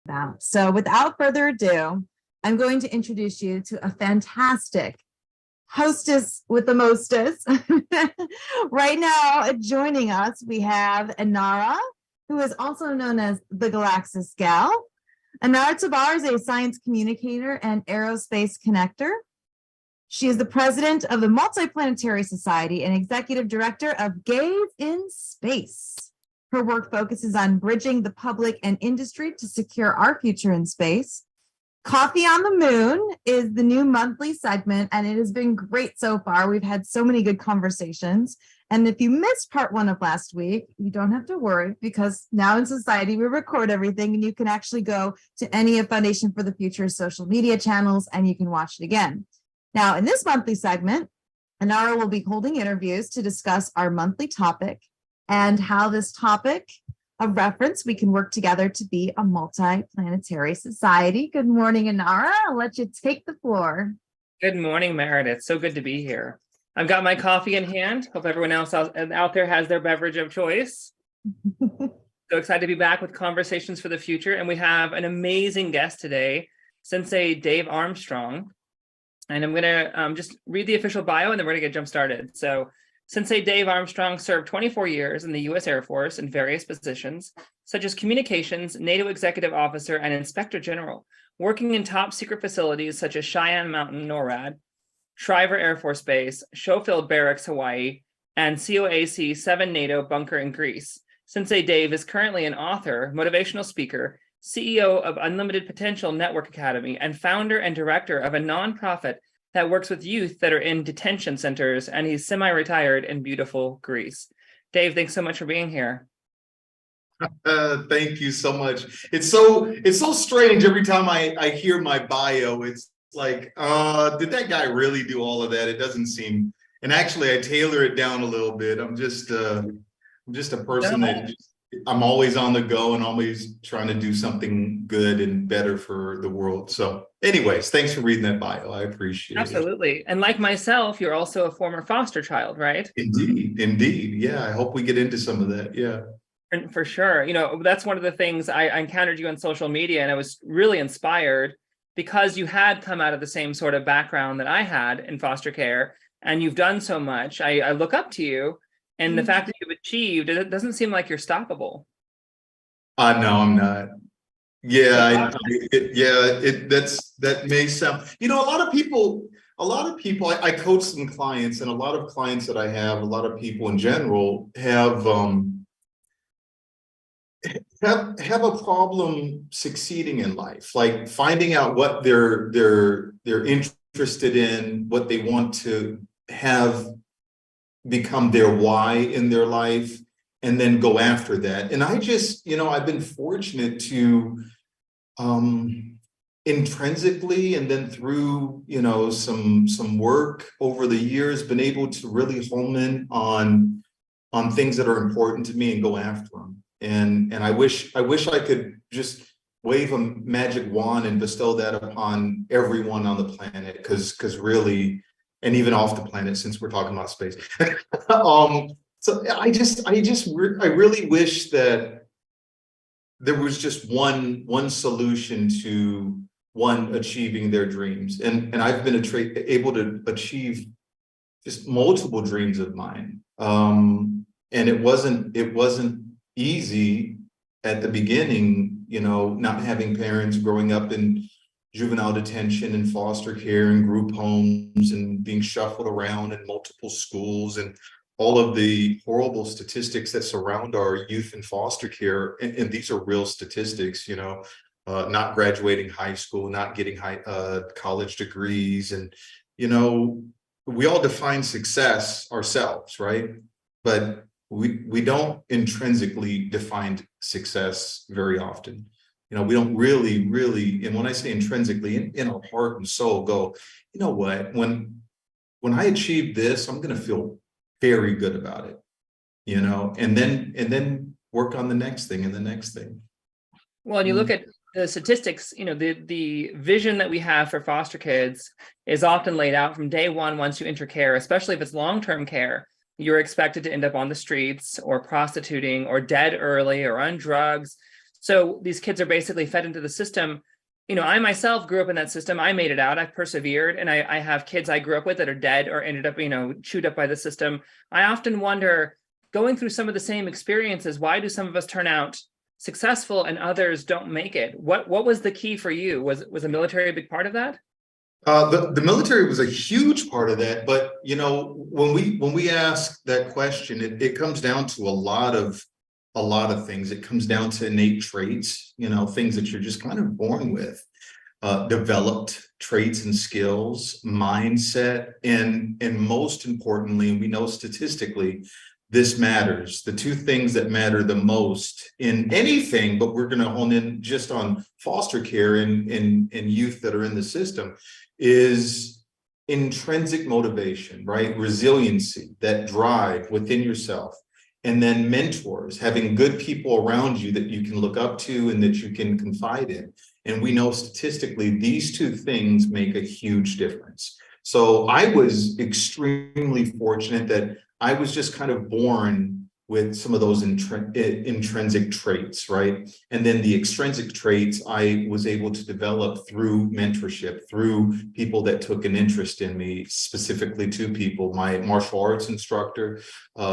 about. So without further ado, I'm going to introduce you to a fantastic hostess with the mostest. Right now, joining us, we have Inara, who is also known as the Galaxis gal. Inara Tabir is a science communicator and aerospace connector. She is the president of the Multiplanetary Society and executive director of Gaze in Space. Her work focuses on bridging the public and industry to secure our future in space. Coffee on the Moon is the new monthly segment, and it has been great so far. We've had so many good conversations. And if you missed part one of last week, you don't have to worry, because now in society, we record everything, and you can actually go to any of Foundation for the Future's social media channels, and you can watch it again. Now, in this monthly segment, Inara will be holding interviews to discuss our monthly topic and how this topic of reference, we can work together to be a multi-planetary society. Good morning, Inara. I'll let you take the floor. Good morning, Meredith. So good to be here. I've got my coffee in hand. Hope everyone else out there has their beverage of choice. So excited to be back with Conversations for the Future. And we have an amazing guest today, Sensei Dave Armstrong. And I'm going to just read the official bio, and then we're going to get jump started. So Sensei Dave Armstrong served 24 years in the U.S. Air Force in various positions, such as communications, NATO executive officer, and inspector general, working in top secret facilities such as Cheyenne Mountain, NORAD, Shriver Air Force Base, Schofield Barracks, Hawaii, and COAC 7 NATO bunker in Greece. Sensei Dave is currently an author, motivational speaker, CEO of Unlimited Potential Network Academy, and founder and director of a nonprofit that works with youth that are in detention centers, and he's semi-retired in beautiful Greece. Dave, thanks so much for being here. Thank you so much. It's so strange every time I hear my bio. It's like, did that guy really do all of that? It doesn't seem. And actually, I tailor it down a little bit. I'm just a person that I'm always on the go and always trying to do something good and better for the world. So anyways, thanks for reading that bio. I appreciate it. Absolutely. And like myself, you're also a former foster child, right? Indeed. Yeah, I hope we get into some of that. Yeah. For sure. You know, that's one of the things I encountered you on social media, and I was really inspired because you had come out of the same sort of background that I had in foster care, and you've done so much. I look up to you. And the fact that you've achieved, it doesn't seem like you're stoppable. No, I'm not. Yeah, that may sound. You know, a lot of people. I coach some clients, and a lot of clients that I have, a lot of people in general have a problem succeeding in life, like finding out what they're interested in, what they want to have become their why in their life, and then go after that. And I just, I've been fortunate to intrinsically, and then through, some work over the years, been able to really home in on things that are important to me and go after them. And I wish I could just wave a magic wand and bestow that upon everyone on the planet, because really, and even off the planet, since we're talking about space. So I really wish that there was just one solution to one achieving their dreams. And I've been able to achieve just multiple dreams of mine. And it wasn't easy at the beginning, not having parents, growing up in juvenile detention and foster care and group homes, and being shuffled around in multiple schools, and all of the horrible statistics that surround our youth in foster care. And these are real statistics, not graduating high school, not getting college degrees. And, we all define success ourselves, right? But we don't intrinsically define success very often. We don't really, and when I say intrinsically, in our heart and soul, go, you know what, when I achieve this, I'm going to feel very good about it, and then work on the next thing and the next thing. Well, and you look at the statistics, the vision that we have for foster kids is often laid out from day one. Once you enter care, especially if it's long-term care, you're expected to end up on the streets or prostituting or dead early or on drugs. So these kids are basically fed into the system. I myself grew up in that system. I made it out. I've persevered, and I have kids I grew up with that are dead or ended up, chewed up by the system. I often wonder, going through some of the same experiences, why do some of us turn out successful and others don't make it? What was the key for you? Was the military a big part of that? The military was a huge part of that, but when we ask that question, it comes down to a lot of things. It comes down to innate traits, things that you're just kind of born with, developed traits and skills, mindset, and most importantly, and we know statistically, this matters. The two things that matter the most in anything, but we're going to hone in just on foster care and youth that are in the system, is intrinsic motivation, right? Resiliency, that drive within yourself. And then mentors, having good people around you that you can look up to and that you can confide in. And we know statistically, these two things make a huge difference. So I was extremely fortunate that I was just kind of born with some of those intrinsic traits, right? And then the extrinsic traits I was able to develop through mentorship, through people that took an interest in me, specifically two people, my martial arts instructor,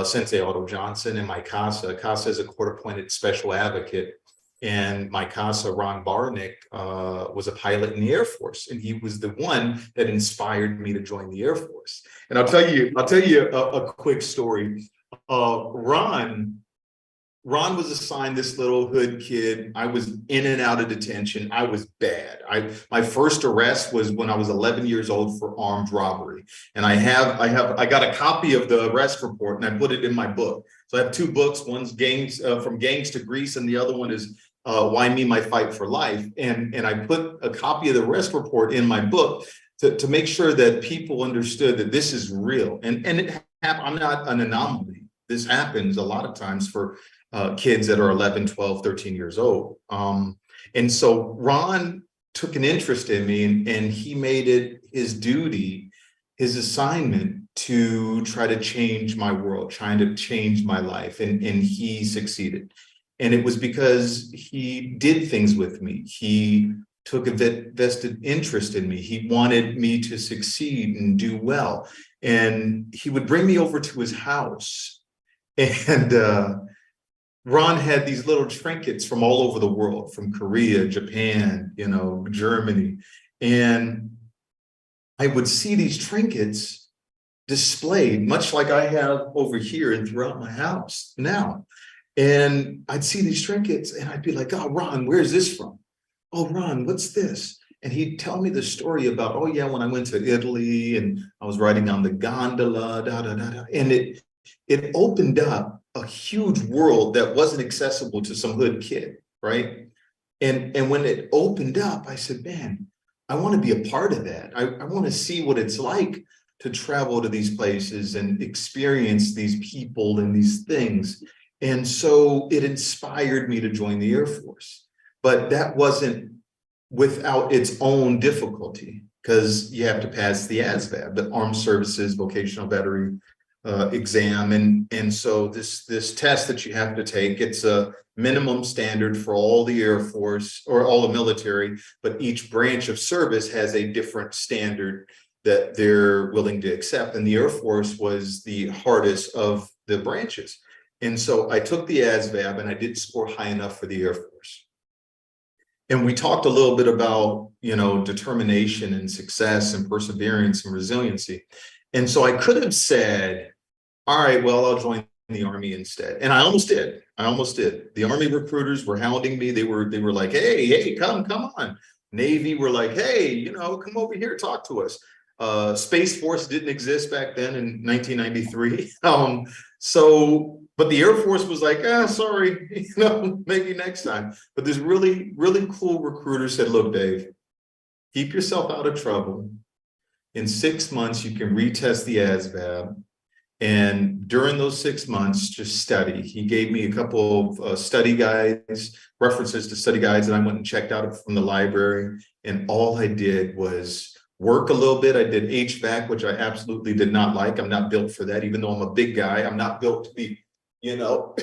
Sensei Otto Johnson, and my CASA. CASA is a court-appointed special advocate. And my CASA, Ron Barnick, was a pilot in the Air Force, and he was the one that inspired me to join the Air Force. And I'll tell you a quick story. Ron was assigned this little hood kid. I was in and out of detention. I was bad. My first arrest was when I was 11 years old for armed robbery. And I got a copy of the arrest report and I put it in my book. So I have two books. One's Gangs from Gangs to Grease, and the other one is Why Me, My Fight for Life. And I put a copy of the arrest report in my book to make sure that people understood that this is real. And I'm not an anomaly. This happens a lot of times for kids that are 11, 12, 13 years old. And so Ron took an interest in me, and he made it his duty, his assignment, to try to change my world, trying to change my life. And he succeeded. And it was because he did things with me. He took a vested interest in me. He wanted me to succeed and do well. And he would bring me over to his house. And Ron had these little trinkets from all over the world, from Korea, Japan, Germany. And I would see these trinkets displayed, much like I have over here and throughout my house now. And I'd see these trinkets and I'd be like, oh, Ron, where's this from? Oh, Ron, what's this? And he'd tell me the story about, oh, yeah, when I went to Italy and I was riding on the gondola, and it opened up a huge world that wasn't accessible to some hood kid, right? And when it opened up, I said, man, I want to be a part of that. I want to see what it's like to travel to these places and experience these people and these things. And so it inspired me to join the Air Force. But that wasn't without its own difficulty, because you have to pass the ASVAB, the Armed Services Vocational Veteran exam. And so this test that you have to take, it's a minimum standard for all the Air Force or all the military, but each branch of service has a different standard that they're willing to accept. And the Air Force was the hardest of the branches. And so I took the ASVAB and I didn't score high enough for the Air Force. And we talked a little bit about, determination and success and perseverance and resiliency. And so I could have said, all right, well, I'll join the Army instead. And I almost did. The Army recruiters were hounding me. They were like, hey, come on. Navy were like, hey, come over here, talk to us. Space Force didn't exist back then in 1993. But the Air Force was like, sorry, maybe next time. But this really, really cool recruiter said, look, Dave, keep yourself out of trouble. In 6 months, you can retest the ASVAB. And during those 6 months, just study. He gave me a couple of study guides, references to study guides, and I went and checked out from the library. And all I did was work a little bit. I did HVAC, which I absolutely did not like. I'm not built for that. Even though I'm a big guy, I'm not built to be you know,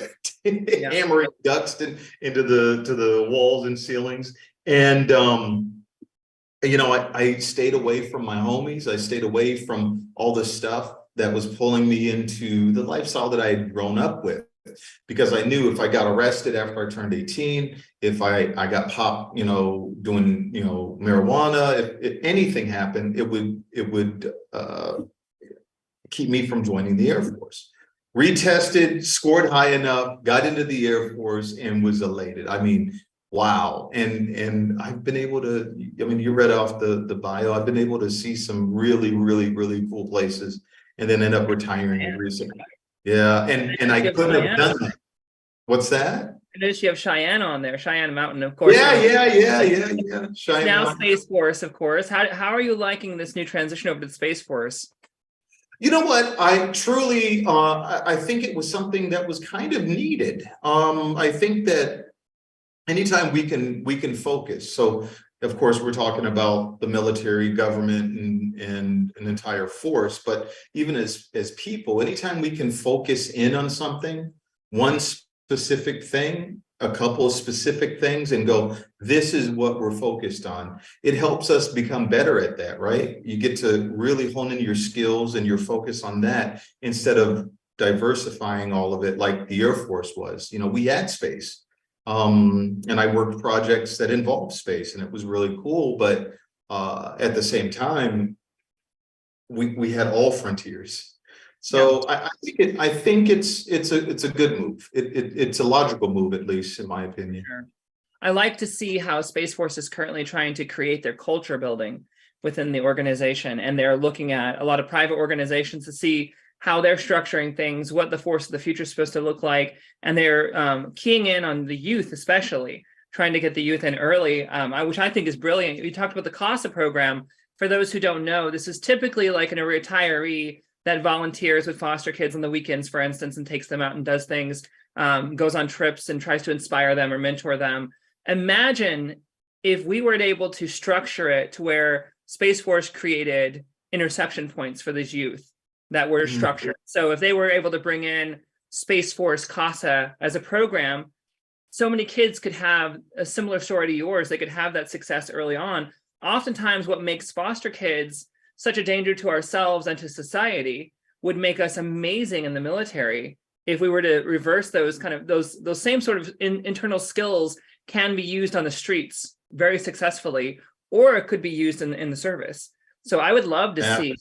Yeah. hammering ducts into the walls and ceilings. And you know, I stayed away from my homies. I stayed away from all the stuff that was pulling me into the lifestyle that I had grown up with. Because I knew if I got arrested after I turned 18, if I got popped, you know, doing, you know, marijuana, if anything happened, it would keep me from joining the Air Force. Retested, scored high enough, got into the Air Force, and was elated. I mean, wow. And I've been able to, I mean, you read off the bio, I've been able to see some really, really, really cool places, and then end up retiring recently. Yeah, and I couldn't have done that. What's that? I noticed you have Cheyenne on there, Cheyenne Mountain, of course. Yeah. Cheyenne now Mountain. Space Force, of course. How are you liking this new transition over to the Space Force? You know what? I truly, I think it was something that was kind of needed. I think that anytime we can focus. So, of course, we're talking about the military, government, and an entire force. But even as people, anytime we can focus in on something, one specific thing, a couple of specific things, and go, this is what we're focused on. It helps us become better at that, right? You get to really hone in your skills and your focus on that instead of diversifying all of it like the Air Force was. You know, we had space. And I worked projects that involved space, and it was really cool. But at the same time, we had all frontiers. So yeah. I think it's a good move. It's a logical move, at least in my opinion. Sure. I like to see how Space Force is currently trying to create their culture building within the organization, and they're looking at a lot of private organizations to see how they're structuring things, what the force of the future is supposed to look like. And they're keying in on the youth, especially trying to get the youth in early, which I think is brilliant. You talked about the CASA program. For those who don't know, this is typically like a retiree that volunteers with foster kids on the weekends, for instance, and takes them out and does things, goes on trips and tries to inspire them or mentor them. Imagine if we were able to structure it to where Space Force created interception points for these youth that were structured. So if they were able to bring in Space Force CASA as a program, so many kids could have a similar story to yours. They could have that success early on. Oftentimes what makes foster kids such a danger to ourselves and to society would make us amazing in the military if we were to reverse those kind of, those same sort of internal skills can be used on the streets very successfully, or it could be used in the service. So I would love to see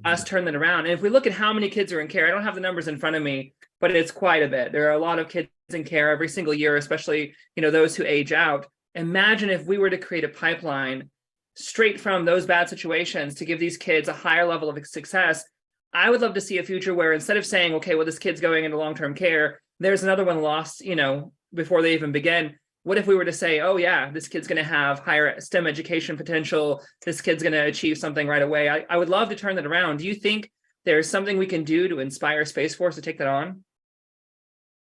us turn that around. And if we look at how many kids are in care, I don't have the numbers in front of me, but it's quite a bit. There are a lot of kids in care every single year, especially, you know, those who age out. Imagine if we were to create a pipeline straight from those bad situations to give these kids a higher level of success. I would love to see a future where instead of saying, okay, well, this kid's going into long-term care, there's another one lost, you know, before they even begin. What if we were to say, oh yeah, this kid's going to have higher STEM education potential. This kid's going to achieve something right away. I would love to turn that around. Do you think there's something we can do to inspire Space Force to take that on?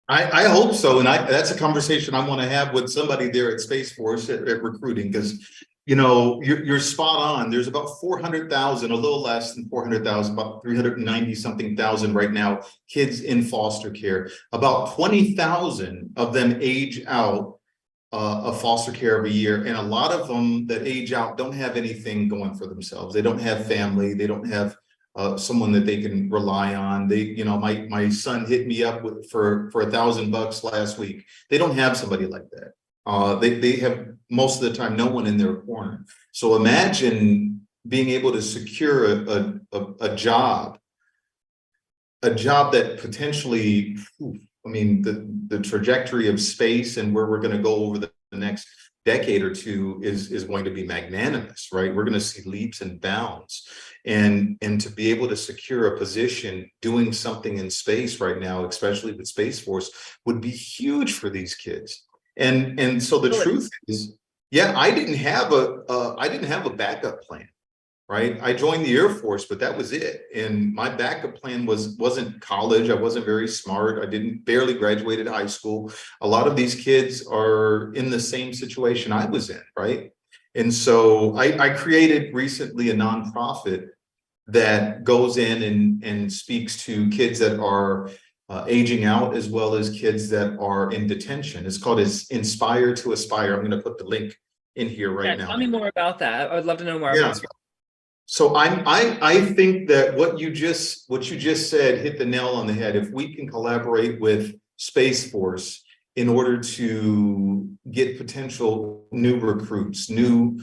I hope so. And that's a conversation I want to have with somebody there at Space Force at recruiting, because, you know, you're spot on. There's about 400,000, a little less than 400,000, about 390 something thousand right now, kids in foster care. About 20,000 of them age out of foster care every year, and a lot of them that age out don't have anything going for themselves. They don't have family. They don't have someone that they can rely on. They, you know, my son hit me up for $1,000 last week. They don't have somebody like that. They have most of the time no one in their corner. So imagine being able to secure a job that potentially, I mean, the trajectory of space and where we're going to go over the next decade or two is going to be magnanimous, right? We're going to see leaps and bounds, and to be able to secure a position doing something in space right now, especially with Space Force, would be huge for these kids. And so the truth is, yeah, I didn't have a backup plan. Right. I joined the Air Force, but that was it. And my backup plan wasn't college. I wasn't very smart. I barely graduated high school. A lot of these kids are in the same situation I was in. Right. And so I created recently a nonprofit that goes in and speaks to kids that are aging out, as well as kids that are in detention. It's called Inspire to Aspire. I'm going to put the link in here right now. Tell me more about that. I would love to know more about this. So I think that what you just said hit the nail on the head. If we can collaborate with Space Force in order to get potential new recruits, new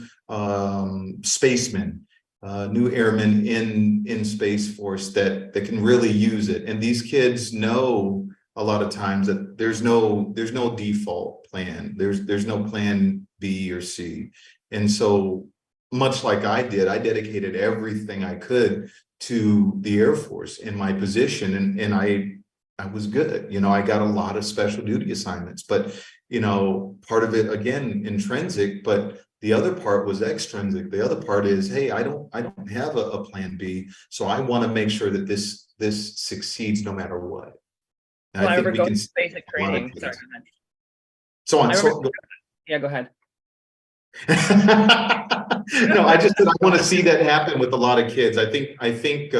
spacemen, new airmen in Space Force that can really use it. And these kids know a lot of times that there's no default plan. There's no plan B or C. And so much like I did, I dedicated everything I could to the Air Force in my position, and I was good. You know, I got a lot of special duty assignments, but you know, part of it again intrinsic, but the other part was extrinsic. The other part is, hey, I don't have a plan B, so I want to make sure that this succeeds no matter what. And well, I think we can basic training. Sorry. So on. Yeah, go ahead. No, I just said I want to see that happen with a lot of kids. I think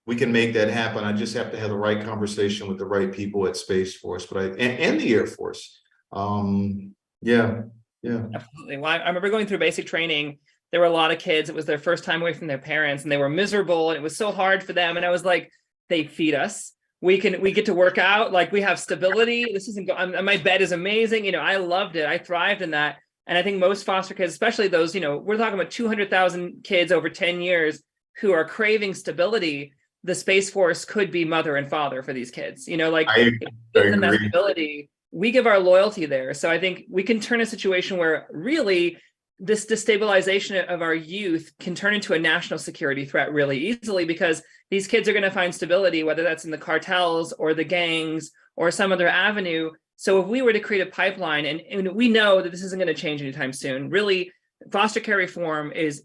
we can make that happen. I just have to have the right conversation with the right people at Space Force, but and the Air Force. Yeah. Absolutely. Well, I remember going through basic training. There were a lot of kids. It was their first time away from their parents, and they were miserable, and it was so hard for them. And I was like, they feed us. We get to work out. Like, we have stability. This isn't. My bed is amazing. You know, I loved it. I thrived in that. And I think most foster kids, especially those, you know, we're talking about 200,000 kids over 10 years who are craving stability. The Space Force could be mother and father for these kids. You know, like, I give them that stability. We give our loyalty there. So I think we can turn a situation where really this destabilization of our youth can turn into a national security threat really easily, because these kids are going to find stability, whether that's in the cartels or the gangs or some other avenue. So if we were to create a pipeline, and we know that this isn't going to change anytime soon, really, foster care reform is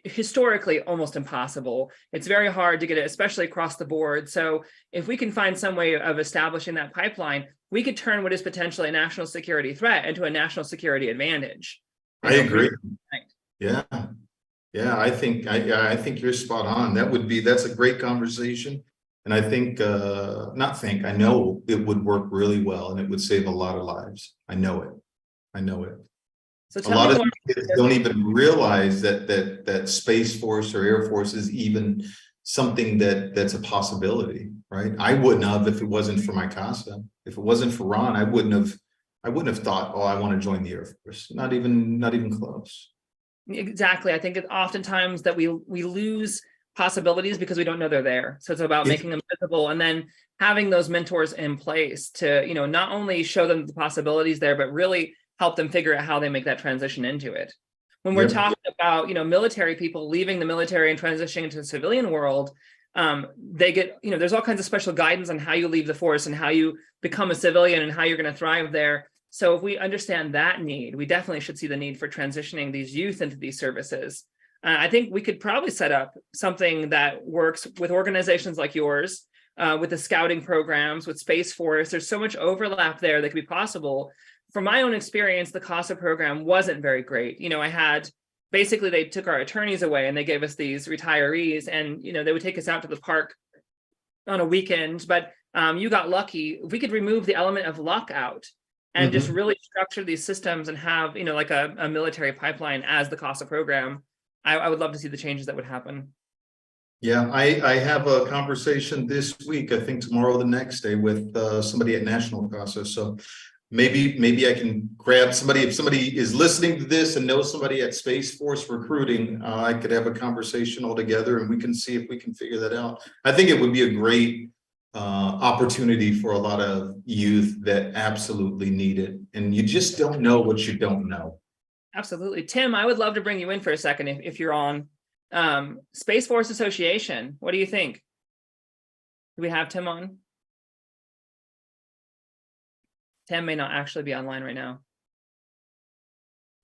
historically almost impossible. It's very hard to get it, especially across the board. So if we can find some way of establishing that pipeline, we could turn what is potentially a national security threat into a national security advantage. I agree. Yeah. I think you're spot on. That's a great conversation. And I know it would work really well, and it would save a lot of lives. I know it. So a lot of kids don't even realize that Space Force or Air Force is even something that's a possibility, right? I wouldn't have if it wasn't for my CASA. If it wasn't for Ron, I wouldn't have thought, oh, I want to join the Air Force. Not even close. Exactly. I think it's oftentimes that we lose possibilities because we don't know they're there. So it's about making them visible, and then having those mentors in place to, you know, not only show them the possibilities there, but really help them figure out how they make that transition into it. When we're talking about, you know, military people leaving the military and transitioning into the civilian world, they get, you know, there's all kinds of special guidance on how you leave the force and how you become a civilian and how you're going to thrive there. So if we understand that need, we definitely should see the need for transitioning these youth into these services. I think we could probably set up something that works with organizations like yours, with the scouting programs, with Space Force. There's so much overlap there that could be possible. From my own experience, the CASA program wasn't very great. You know, basically they took our attorneys away and they gave us these retirees, and, you know, they would take us out to the park on a weekend, but you got lucky. If we could remove the element of luck out and just really structure these systems and have, you know, like a military pipeline as the CASA program, I would love to see the changes that would happen. Yeah, I have a conversation this week, I think tomorrow or the next day, with somebody at National CASA. So maybe I can grab somebody. If somebody is listening to this and knows somebody at Space Force recruiting, I could have a conversation all together, and we can see if we can figure that out. I think it would be a great opportunity for a lot of youth that absolutely need it. And you just don't know what you don't know. Absolutely. Tim, I would love to bring you in for a second if you're on. Space Force Association, what do you think? Do we have Tim on? Tim may not actually be online right now.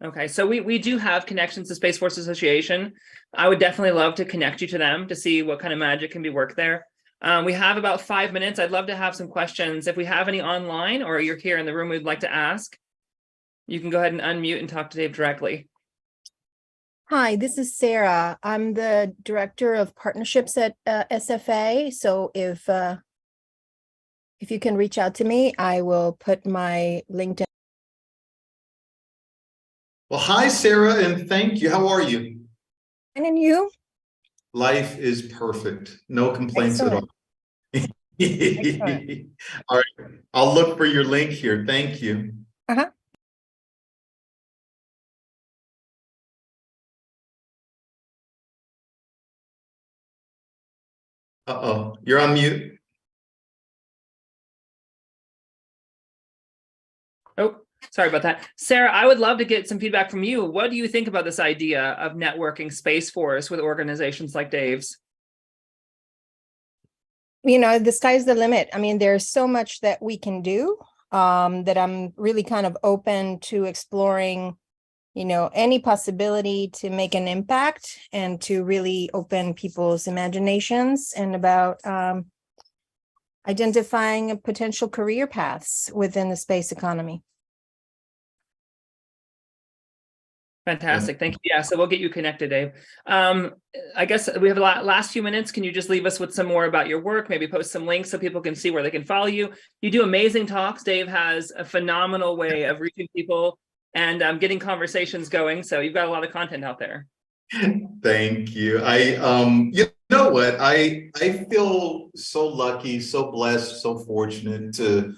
Okay, so we do have connections to Space Force Association. I would definitely love to connect you to them to see what kind of magic can be worked there. We have about 5 minutes. I'd love to have some questions. If we have any online or you're here in the room we'd like to ask, you can go ahead and unmute and talk to Dave directly. Hi, this is Sarah. I'm the Director of Partnerships at SFA. So if if you can reach out to me, I will put my LinkedIn. Well, hi, Sarah, and thank you. How are you? And then you? Life is perfect. No complaints at all. Excellent. All right. I'll look for your link here. Thank you. Uh-huh. Uh-oh, you're on mute. Oh, sorry about that. Sarah, I would love to get some feedback from you. What do you think about this idea of networking Space Force with organizations like Dave's? The sky's the limit. I mean, there's so much that we can do that I'm really kind of open to exploring, any possibility to make an impact and to really open people's imaginations and about identifying potential career paths within the space economy. Fantastic. Thank you. Yeah, so we'll get you connected, Dave. I guess we have a last few minutes. Can you just leave us with some more about your work? Maybe post some links so people can see where they can follow you. You do amazing talks. Dave has a phenomenal way of reaching people and getting conversations going. So you've got a lot of content out there. Thank you. You know what? I feel so lucky, so blessed, so fortunate to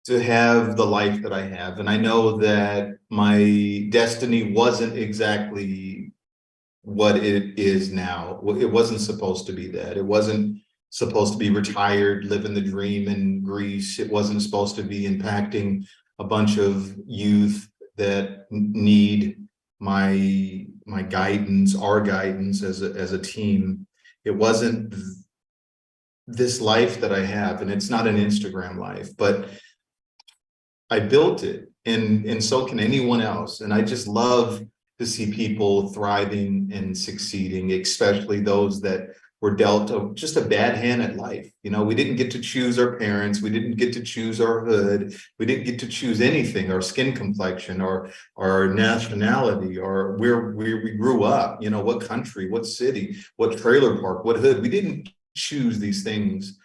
have the life that I have. And I know that my destiny wasn't exactly what it is now. It wasn't supposed to be that. It wasn't supposed to be retired, living the dream in Greece. It wasn't supposed to be impacting a bunch of youth that need my guidance, our guidance as a team. It wasn't this life that I have, and it's not an Instagram life, but I built it, and so can anyone else. And I just love to see people thriving and succeeding, especially those that were dealt just a bad hand at life. We didn't get to choose our parents. We didn't get to choose our hood. We didn't get to choose anything, our skin complexion, or our nationality, or where we grew up, what country, what city, what trailer park, what hood. We didn't choose these things.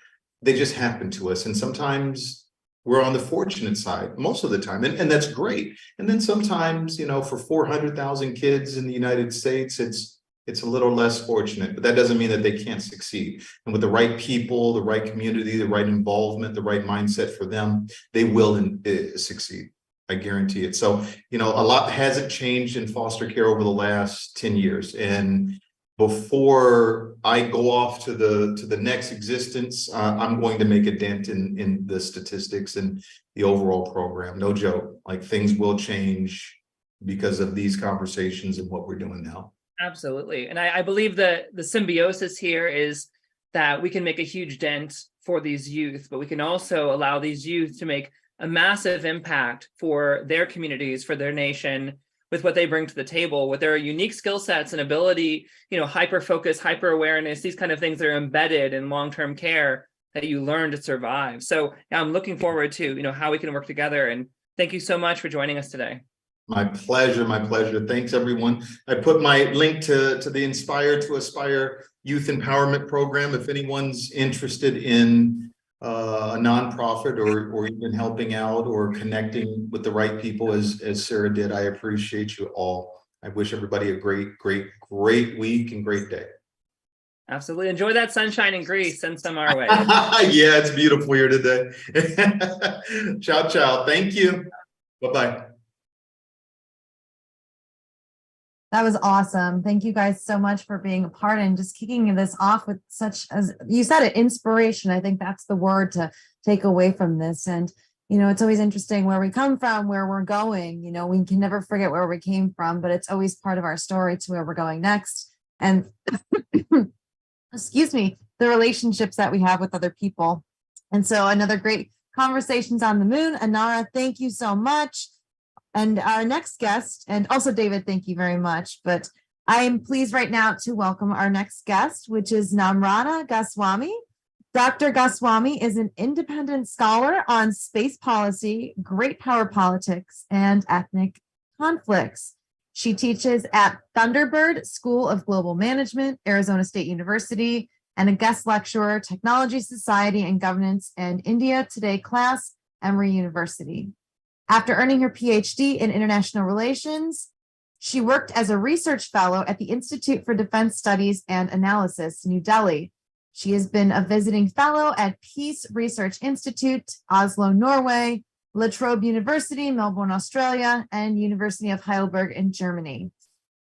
They just happened to us. And sometimes we're on the fortunate side most of the time, and that's great. And then sometimes, for 400,000 kids in the United States, it's a little less fortunate, but that doesn't mean that they can't succeed. And with the right people, the right community, the right involvement, the right mindset for them, they will succeed. I guarantee it. So, a lot hasn't changed in foster care over the last 10 years. And before I go off to the next existence, I'm going to make a dent in the statistics and the overall program. No joke. Like, things will change because of these conversations and what we're doing now. Absolutely. And I believe that the symbiosis here is that we can make a huge dent for these youth, but we can also allow these youth to make a massive impact for their communities, for their nation, with what they bring to the table, with their unique skill sets and ability, hyper focus, hyper awareness, these kind of things that are embedded in long-term care that you learn to survive. So I'm looking forward to, how we can work together. And thank you so much for joining us today. My pleasure. My pleasure. Thanks, everyone. I put my link to the Inspire to Aspire Youth Empowerment Program. If anyone's interested in a nonprofit or even helping out or connecting with the right people as Sarah did, I appreciate you all. I wish everybody a great week and great day. Absolutely. Enjoy that sunshine in Greece. Send some our way. Yeah, it's beautiful here today. Ciao, ciao. Thank you. Bye-bye. That was awesome. Thank you guys so much for being a part and just kicking this off with such, as you said, it, inspiration. I think that's the word to take away from this. And, it's always interesting where we come from, where we're going. We can never forget where we came from, but it's always part of our story to where we're going next. And excuse me, the relationships that we have with other people. And so another great Conversations on the Moon. Inara, thank you so much. And our next guest, and also David, thank you very much. But I am pleased right now to welcome our next guest, which is Namrata Goswami. Dr. Goswami is an independent scholar on space policy, great power politics, and ethnic conflicts. She teaches at Thunderbird School of Global Management, Arizona State University, and a guest lecturer, Technology, Society, and Governance and India Today class, Emory University. After earning her PhD in International Relations, she worked as a research fellow at the Institute for Defense Studies and Analysis, New Delhi. She has been a visiting fellow at Peace Research Institute, Oslo, Norway, La Trobe University, Melbourne, Australia, and University of Heidelberg in Germany.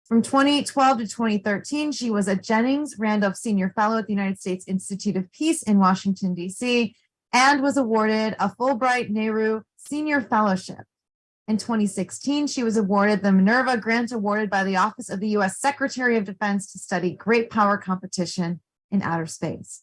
From 2012 to 2013, she was a Jennings Randolph Senior Fellow at the United States Institute of Peace in Washington, D.C., and was awarded a Fulbright Nehru Senior Fellowship. In 2016, she was awarded the Minerva Grant awarded by the Office of the U.S. Secretary of Defense to study great power competition in outer space.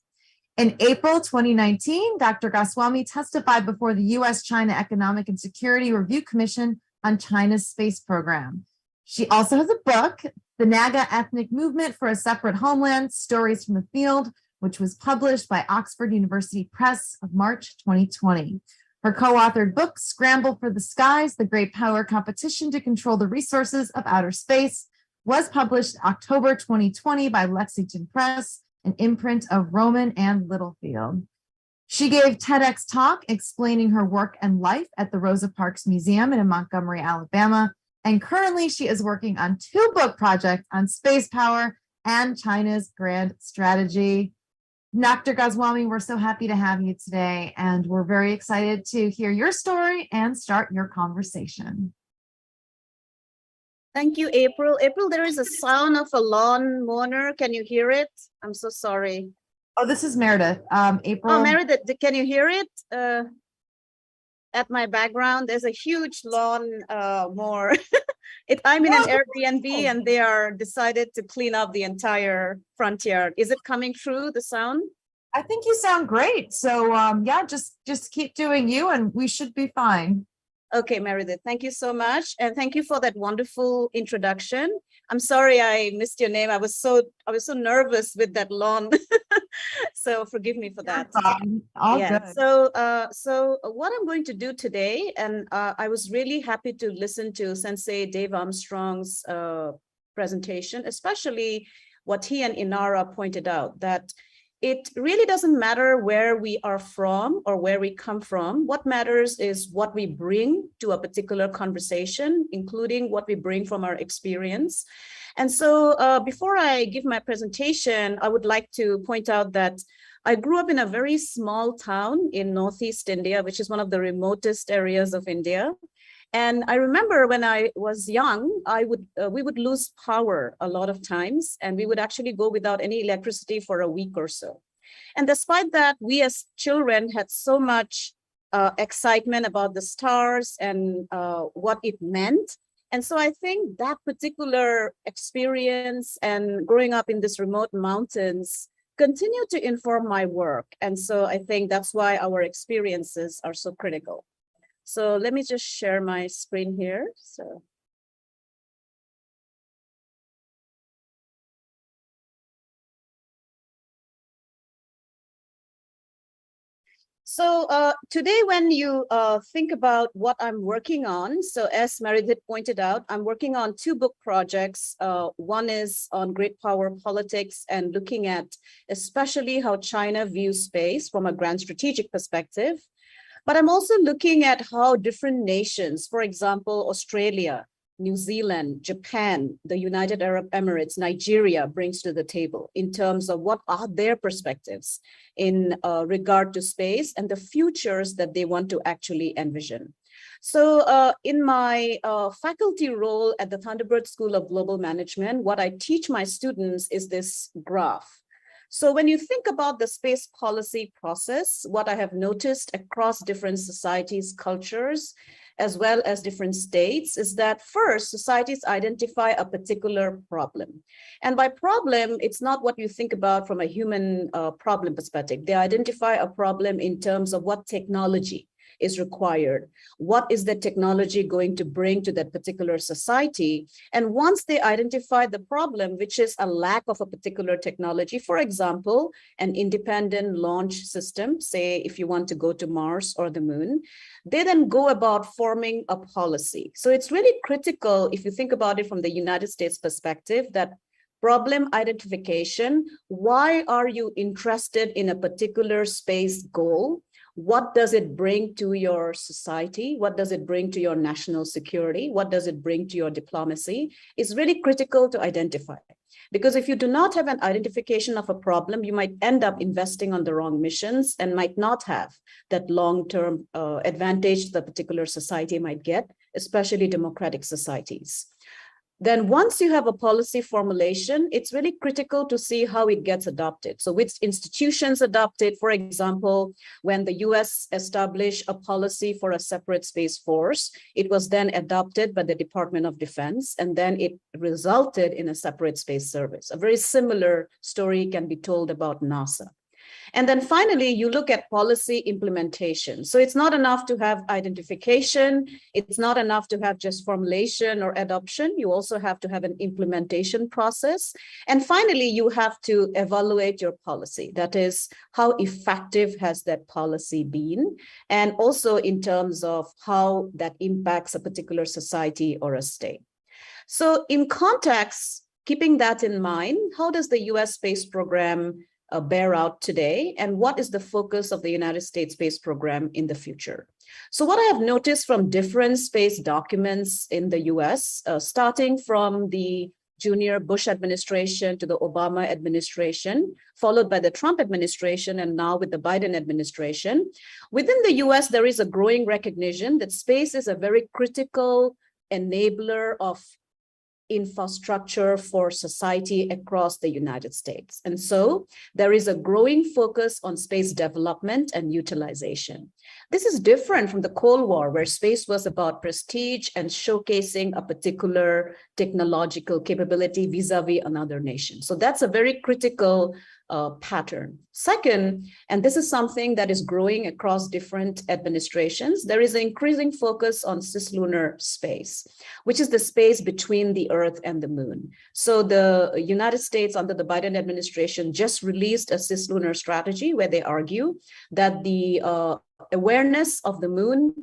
In April 2019, Dr. Goswami testified before the U.S.-China Economic and Security Review Commission on China's space program. She also has a book, The Naga Ethnic Movement for a Separate Homeland, Stories from the Field, which was published by Oxford University Press of March 2020. Her co-authored book, Scramble for the Skies, The Great Power Competition to Control the Resources of Outer Space, was published October 2020 by Lexington Press, an imprint of Rowman and Littlefield. She gave TEDx talk explaining her work and life at the Rosa Parks Museum in Montgomery, Alabama, and currently she is working on 2 book projects on space power and China's grand strategy. Dr. Goswami, we're so happy to have you today, and we're very excited to hear your story and start your conversation. Thank you, April. April, there is a sound of a lawn mower. Can you hear it? I'm so sorry. Oh, this is Meredith. April. Oh, Meredith, can you hear it? At my background, there's a huge lawn mower. I'm in an Airbnb and they are decided to clean up the entire front yard. Is it coming through the sound? I think you sound great. So yeah, just keep doing you and we should be fine. Okay, Meredith, thank you so much. And thank you for that wonderful introduction. I'm sorry I missed your name. I was so nervous with that lawn. So forgive me for that. All good. So what I'm going to do today, and I was really happy to listen to Sensei Dave Armstrong's presentation, especially what he and Inara pointed out, that it really doesn't matter where we are from or where we come from. What matters is what we bring to a particular conversation, including what we bring from our experience. And so before I give my presentation, I would like to point out that I grew up in a very small town in Northeast India, which is one of the remotest areas of India. And I remember when I was young, we would lose power a lot of times, and we would actually go without any electricity for a week or so. And despite that, we as children had so much excitement about the stars and what it meant. And so I think that particular experience and growing up in these remote mountains continue to inform my work. And so I think that's why our experiences are so critical. So let me just share my screen here. So today, when you think about what I'm working on, so as Meredith pointed out, I'm working on 2 book projects. One is on great power politics and looking at especially how China views space from a grand strategic perspective. But I'm also looking at how different nations, for example, Australia, New Zealand, Japan, the United Arab Emirates, Nigeria brings to the table in terms of what are their perspectives in regard to space and the futures that they want to actually envision. So in my faculty role at the Thunderbird School of Global Management, what I teach my students is this graph. So when you think about the space policy process, what I have noticed across different societies, cultures, as well as different states, is that first, societies identify a particular problem. And by problem, it's not what you think about from a human problem perspective. They identify a problem in terms of what technology is required. What is the technology going to bring to that particular society? And once they identify the problem, which is a lack of a particular technology, for example, an independent launch system, say if you want to go to Mars or the moon, they then go about forming a policy. So it's really critical, if you think about it from the United States perspective, that problem identification. Why are you interested in a particular space goal? What does it bring to your society? What does it bring to your national security? What does it bring to your diplomacy? It's really critical to identify. Because if you do not have an identification of a problem, you might end up investing on the wrong missions and might not have that long-term advantage that particular society might get, especially democratic societies. Then once you have a policy formulation, it's really critical to see how it gets adopted. So which institutions adopt it. For example, when the US established a policy for a separate space force, it was then adopted by the Department of Defense, and then it resulted in a separate space service. A very similar story can be told about NASA. And then finally, you look at policy implementation. So it's not enough to have identification. It's not enough to have just formulation or adoption. You also have to have an implementation process. And finally, you have to evaluate your policy. That is, how effective has that policy been? And also in terms of how that impacts a particular society or a state. So in context, keeping that in mind, how does the US space program bear out today, and what is the focus of the United States space program in the future? So what I have noticed from different space documents in the US, starting from the Junior Bush administration to the Obama administration, followed by the Trump administration, and now with the Biden administration, within the US, there is a growing recognition that space is a very critical enabler of infrastructure for society across the United States. And so there is a growing focus on space development and utilization. This is different from the Cold War, where space was about prestige and showcasing a particular technological capability vis-a-vis another nation. So that's a very critical pattern. Second, and this is something that is growing across different administrations, there is an increasing focus on cislunar space, which is the space between the Earth and the Moon. So the United States under the Biden administration just released a cislunar strategy where they argue that the awareness of the Moon,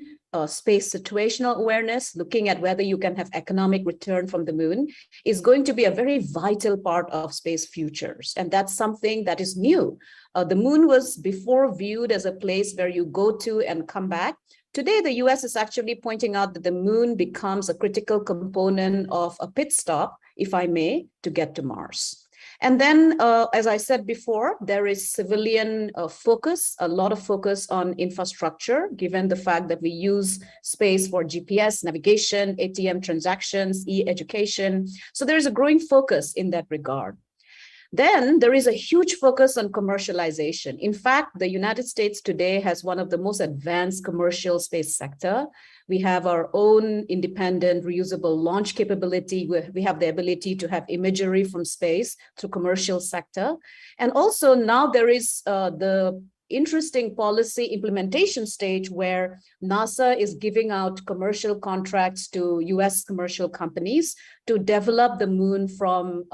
space situational awareness, looking at whether you can have economic return from the Moon, is going to be a very vital part of space futures. And that's something that is new. The Moon was before viewed as a place where you go to and come back. Today, the US is actually pointing out that the Moon becomes a critical component of a pit stop, if I may, to get to Mars. And then, as I said before, there is civilian focus, a lot of focus on infrastructure, given the fact that we use space for GPS, navigation, ATM transactions, e-education. So there is a growing focus in that regard. Then there is a huge focus on commercialization. In fact, the United States today has one of the most advanced commercial space sector. We have our own independent reusable launch capability. We have the ability to have imagery from space to commercial sector. And also now there is the interesting policy implementation stage where NASA is giving out commercial contracts to US commercial companies to develop the Moon from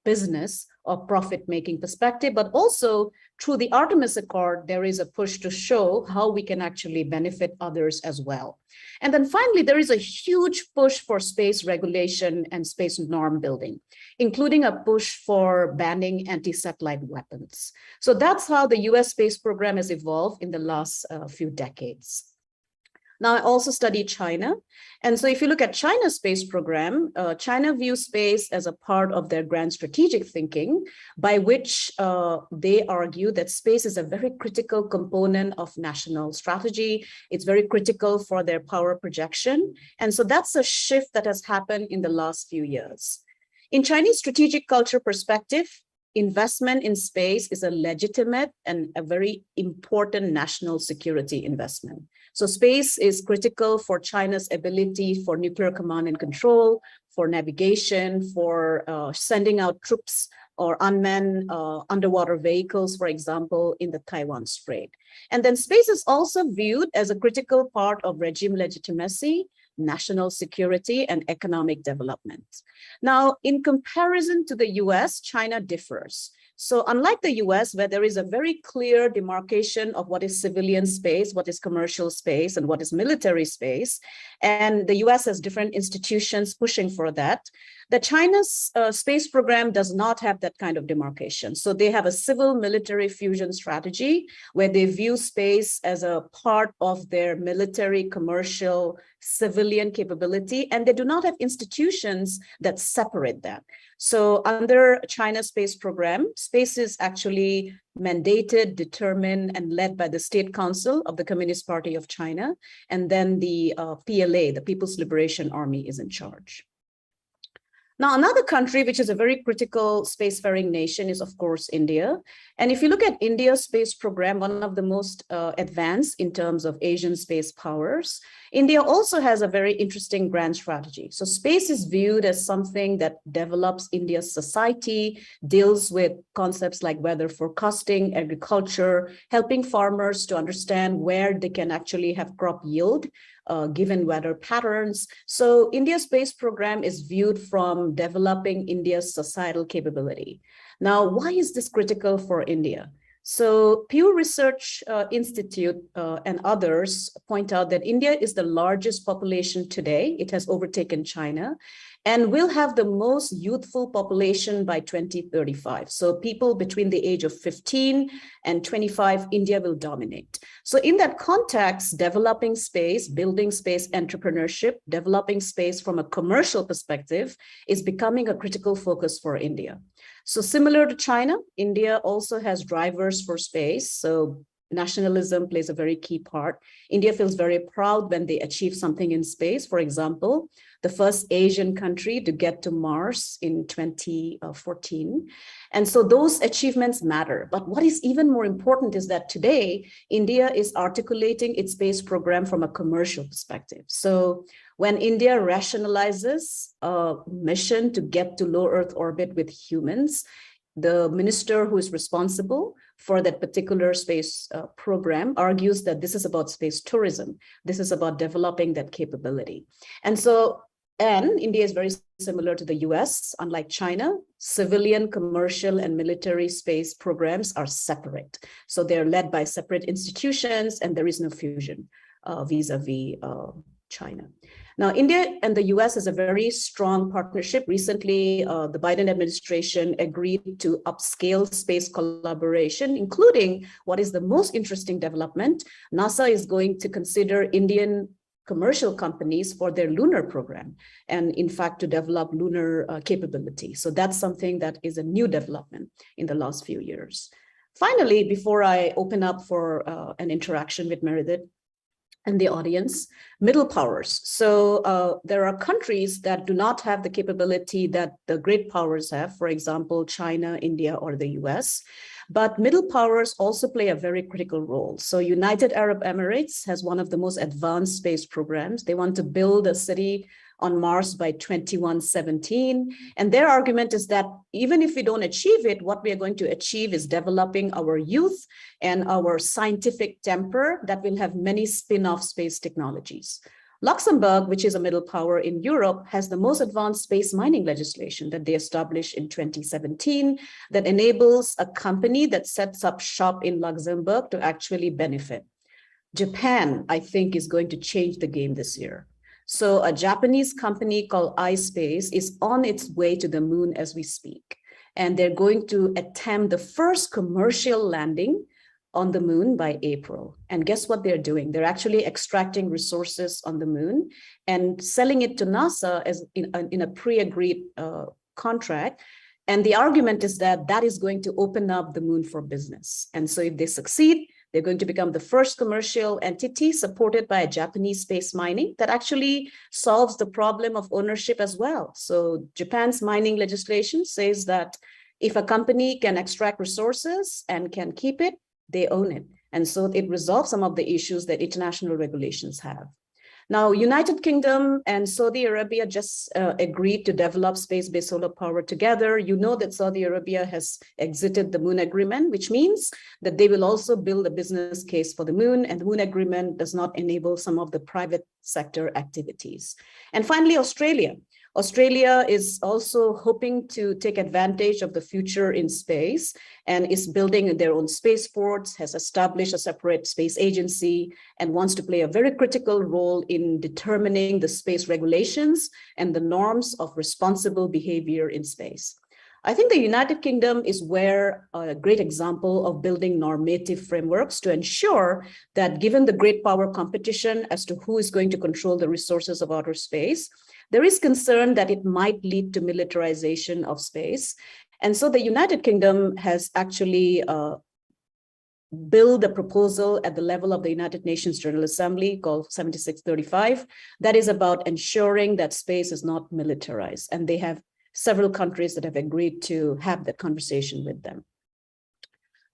business or profit-making perspective, but also through the Artemis Accord, there is a push to show how we can actually benefit others as well. And then finally, there is a huge push for space regulation and space norm building, including a push for banning anti-satellite weapons. So that's how the US space program has evolved in the last few decades. Now, I also study China. And so if you look at China's space program, China views space as a part of their grand strategic thinking, by which they argue that space is a very critical component of national strategy. It's very critical for their power projection. And so that's a shift that has happened in the last few years. In Chinese strategic culture perspective, investment in space is a legitimate and a very important national security investment. So space is critical for China's ability for nuclear command and control, for navigation, for sending out troops or unmanned underwater vehicles, for example, in the Taiwan Strait. And then space is also viewed as a critical part of regime legitimacy, national security, and economic development. Now, in comparison to the US, China differs. So unlike the US, where there is a very clear demarcation of what is civilian space, what is commercial space, and what is military space, and the US has different institutions pushing for that, that China's space program does not have that kind of demarcation. So they have a civil military fusion strategy where they view space as a part of their military, commercial, civilian capability, and they do not have institutions that separate that. So under China's space program, space is actually mandated, determined, and led by the State Council of the Communist Party of China. And then the PLA, the People's Liberation Army, is in charge. Now, another country which is a very critical spacefaring nation is, of course, India. And if you look at India's space program, one of the most advanced in terms of Asian space powers, India also has a very interesting grand strategy. So space is viewed as something that develops India's society, deals with concepts like weather forecasting, agriculture, helping farmers to understand where they can actually have crop yield, given weather patterns. So India's space program is viewed from developing India's societal capability. Now, why is this critical for India? So Pew Research Institute and others point out that India is the largest population today. It has overtaken China and will have the most youthful population by 2035. So people between the age of 15 and 25, India will dominate. So in that context, developing space, building space entrepreneurship, developing space from a commercial perspective is becoming a critical focus for India. So similar to China, India also has drivers for space. So nationalism plays a very key part. India feels very proud when they achieve something in space. For example, the first Asian country to get to Mars in 2014. And so those achievements matter. But what is even more important is that today, India is articulating its space program from a commercial perspective. So when India rationalizes a mission to get to low Earth orbit with humans, the minister who is responsible for that particular space program argues that this is about space tourism. This is about developing that capability. And India is very similar to the US. Unlike China, civilian, commercial, and military space programs are separate. So they're led by separate institutions, and there is no fusion vis-a-vis China. Now, India and the US has a very strong partnership. Recently, the Biden administration agreed to upscale space collaboration, including what is the most interesting development. NASA is going to consider Indian commercial companies for their lunar program, and in fact, to develop lunar capability. So that's something that is a new development in the last few years. Finally, before I open up for an interaction with Meredith and the audience, middle powers. So there are countries that do not have the capability that the great powers have, for example, China, India, or the US. But middle powers also play a very critical role. So United Arab Emirates has one of the most advanced space programs. They want to build a city on Mars by 2117. And their argument is that even if we don't achieve it, what we are going to achieve is developing our youth and our scientific temper that will have many spin-off space technologies. Luxembourg, which is a middle power in Europe, has the most advanced space mining legislation that they established in 2017 that enables a company that sets up shop in Luxembourg to actually benefit. Japan, I think, is going to change the game this year. So a Japanese company called iSpace is on its way to the moon as we speak. And they're going to attempt the first commercial landing on the moon by April. And guess what they're doing? They're actually extracting resources on the moon and selling it to NASA as in a pre-agreed contract. And the argument is that that is going to open up the moon for business. And so if they succeed, they're going to become the first commercial entity supported by a Japanese space mining that actually solves the problem of ownership as well. So Japan's mining legislation says that if a company can extract resources and can keep it, they own it. And so it resolves some of the issues that international regulations have. Now, United Kingdom and Saudi Arabia just agreed to develop space-based solar power together. You know that Saudi Arabia has exited the Moon Agreement, which means that they will also build a business case for the moon, and the Moon Agreement does not enable some of the private sector activities. And finally, Australia. Australia is also hoping to take advantage of the future in space and is building their own spaceports, has established a separate space agency, and wants to play a very critical role in determining the space regulations and the norms of responsible behavior in space. I think the United Kingdom is where a great example of building normative frameworks to ensure that given the great power competition as to who is going to control the resources of outer space, there is concern that it might lead to militarization of space. And so the United Kingdom has actually built a proposal at the level of the United Nations General Assembly called 7635 that is about ensuring that space is not militarized. And they have several countries that have agreed to have that conversation with them.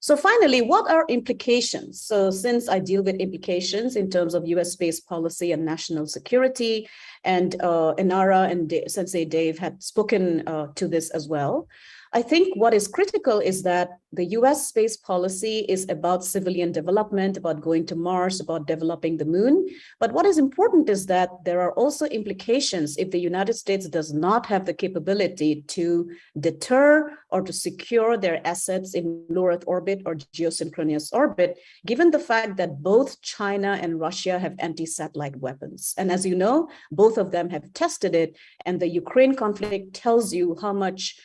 So finally, what are implications? So since I deal with implications in terms of US space policy and national security, and Inara and Sensei Dave had spoken to this as well, I think what is critical is that the US space policy is about civilian development, about going to Mars, about developing the moon. But what is important is that there are also implications if the United States does not have the capability to deter or to secure their assets in low Earth orbit or geosynchronous orbit, given the fact that both China and Russia have anti-satellite weapons. And as you know, both of them have tested it, and the Ukraine conflict tells you how much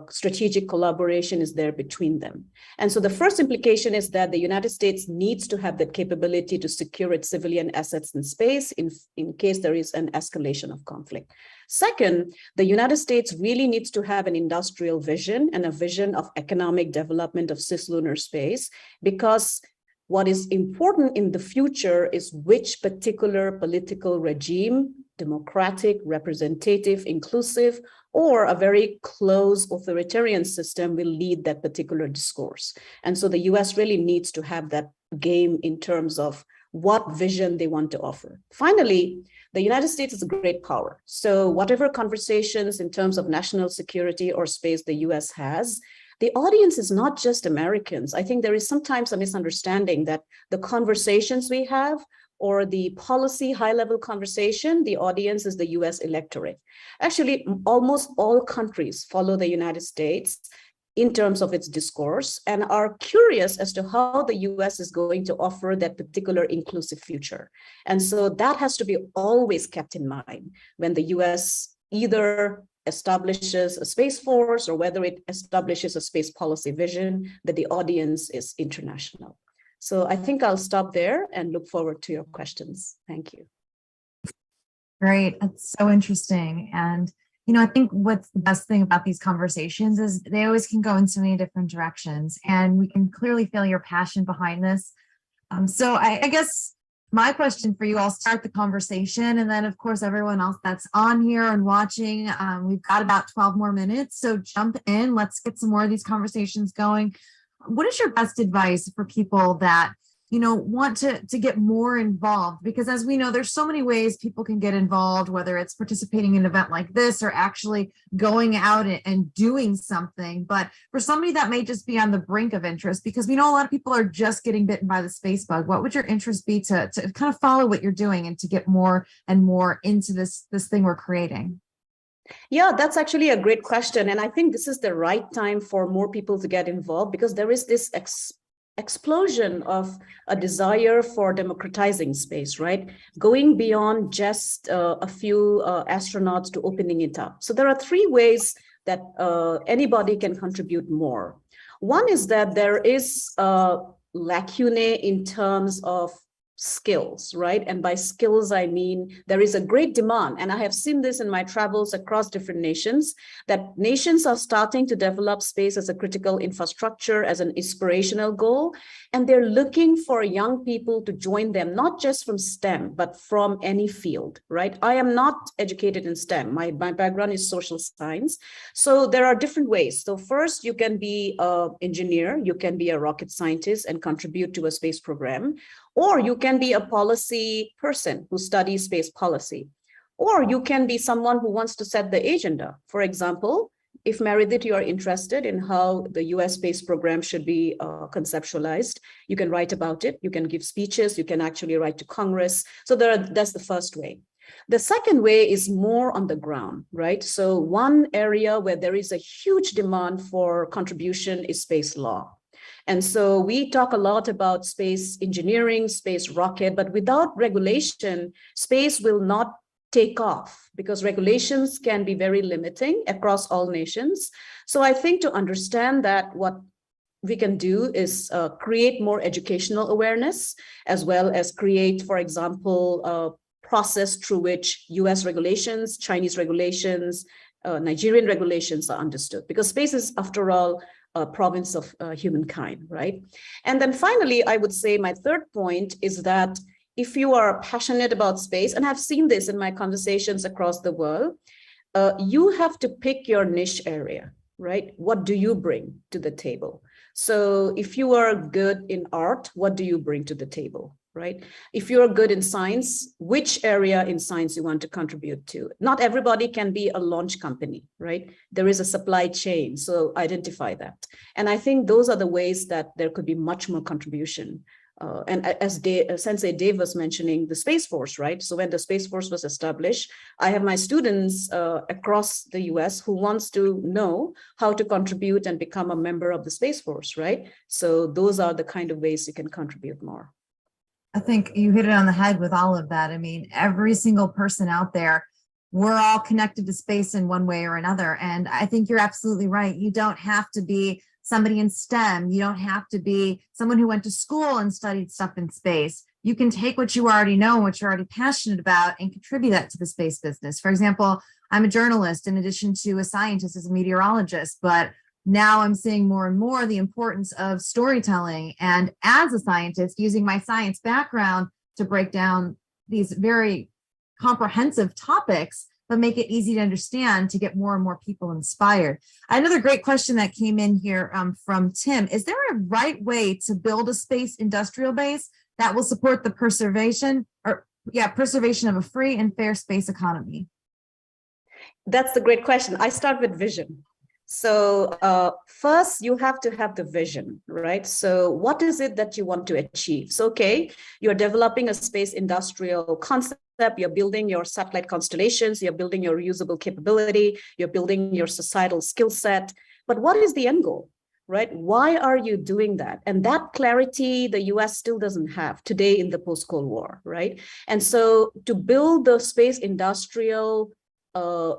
strategic collaboration is there between them. And so the first implication is that the United States needs to have that capability to secure its civilian assets in space in case there is an escalation of conflict. Second, the United States really needs to have an industrial vision and a vision of economic development of cislunar space, because what is important in the future is which particular political regime, democratic, representative, inclusive, or a very close authoritarian system will lead that particular discourse. And so the US really needs to have that game in terms of what vision they want to offer. Finally, the United States is a great power. So whatever conversations in terms of national security or space the US has, the audience is not just Americans. I think there is sometimes a misunderstanding that the conversations we have or the policy high-level conversation, the audience is the US electorate. Actually, almost all countries follow the United States in terms of its discourse and are curious as to how the US is going to offer that particular inclusive future. And so that has to be always kept in mind when the US either establishes a space force or whether it establishes a space policy vision, that the audience is international. So I think I'll stop there and look forward to your questions. Thank you. Great. That's so interesting. And, you know, I think what's the best thing about these conversations is they always can go in so many different directions, and we can clearly feel your passion behind this. So I guess my question for you, I'll start the conversation, and then of course, everyone else that's on here and watching, we've got about 12 more minutes. So jump in, let's get some more of these conversations going. What is your best advice for people that, you know, want to get more involved? Because as we know, there's so many ways people can get involved, whether it's participating in an event like this or actually going out and doing something. But for somebody that may just be on the brink of interest, because we know a lot of people are just getting bitten by the space bug, what would your interest be to kind of follow what you're doing and to get more and more into this thing we're creating? Yeah, that's actually a great question. And I think this is the right time for more people to get involved, because there is this explosion of a desire for democratizing space, right? Going beyond just a few astronauts to opening it up. So there are three ways that anybody can contribute more. One is that there is a lacunae in terms of skills, right? And by skills, I mean, there is a great demand. And I have seen this in my travels across different nations, that nations are starting to develop space as a critical infrastructure, as an inspirational goal. And they're looking for young people to join them, not just from STEM, but from any field, right? I am not educated in STEM. My background is social science. So there are different ways. So first, you can be an engineer, you can be a rocket scientist and contribute to a space program. Or you can be a policy person who studies space policy. Or you can be someone who wants to set the agenda. For example, if Meredith, you are interested in how the US space program should be conceptualized, you can write about it, you can give speeches, you can actually write to Congress. So that's the first way. The second way is more on the ground, right? So one area where there is a huge demand for contribution is space law. And so we talk a lot about space engineering, space rocket, but without regulation, space will not take off because regulations can be very limiting across all nations. So I think to understand that, what we can do is create more educational awareness, as well as create, for example, a process through which US regulations, Chinese regulations, Nigerian regulations are understood, because space is, after all, a province of humankind, right? And then finally, I would say my third point is that if you are passionate about space, and I've seen this in my conversations across the world, you have to pick your niche area, right? What do you bring to the table? So if you are good in art, what do you bring to the table, right? If you're good in science, which area in science you want to contribute to? Not everybody can be a launch company, right? There is a supply chain, so identify that. And I think those are the ways that there could be much more contribution. And as Sensei Dave was mentioning, the Space Force, right? So when the Space Force was established, I have my students across the US who wants to know how to contribute and become a member of the Space Force, right? So those are the kind of ways you can contribute more. I think you hit it on the head with all of that. I mean, every single person out there, we're all connected to space in one way or another. And I think you're absolutely right. You don't have to be somebody in STEM. You don't have to be someone who went to school and studied stuff in space. You can take what you already know and what you're already passionate about and contribute that to the space business. For example, I'm a journalist in addition to a scientist as a meteorologist, but now I'm seeing more and more the importance of storytelling. And as a scientist, using my science background to break down these very comprehensive topics, but make it easy to understand to get more and more people inspired. Another great question that came in here from Tim: is there a right way to build a space industrial base that will support the preservation of a free and fair space economy? That's the great question. I start with vision. So first, you have to have the vision, right? So what is it that you want to achieve? So, okay, you're developing a space industrial concept, you're building your satellite constellations, you're building your reusable capability, you're building your societal skill set. But what is the end goal, right? Why are you doing that? And that clarity, the US still doesn't have today in the post-Cold War, right? And so to build the space industrial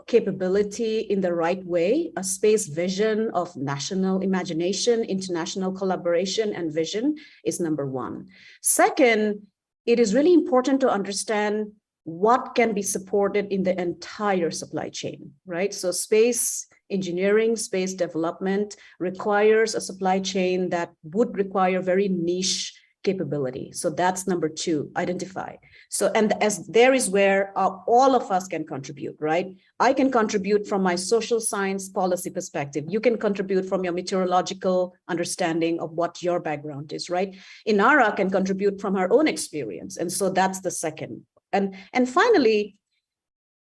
capability in the right way, a space vision of national imagination, international collaboration and vision is number one. Second, it is really important to understand what can be supported in the entire supply chain, right? So space engineering, space development requires a supply chain that would require very niche capability. So that's number two, identify. So, and as there is where all of us can contribute, right? I can contribute from my social science policy perspective. You can contribute from your meteorological understanding of what your background is, right? Inara can contribute from her own experience. And so that's the second. And finally,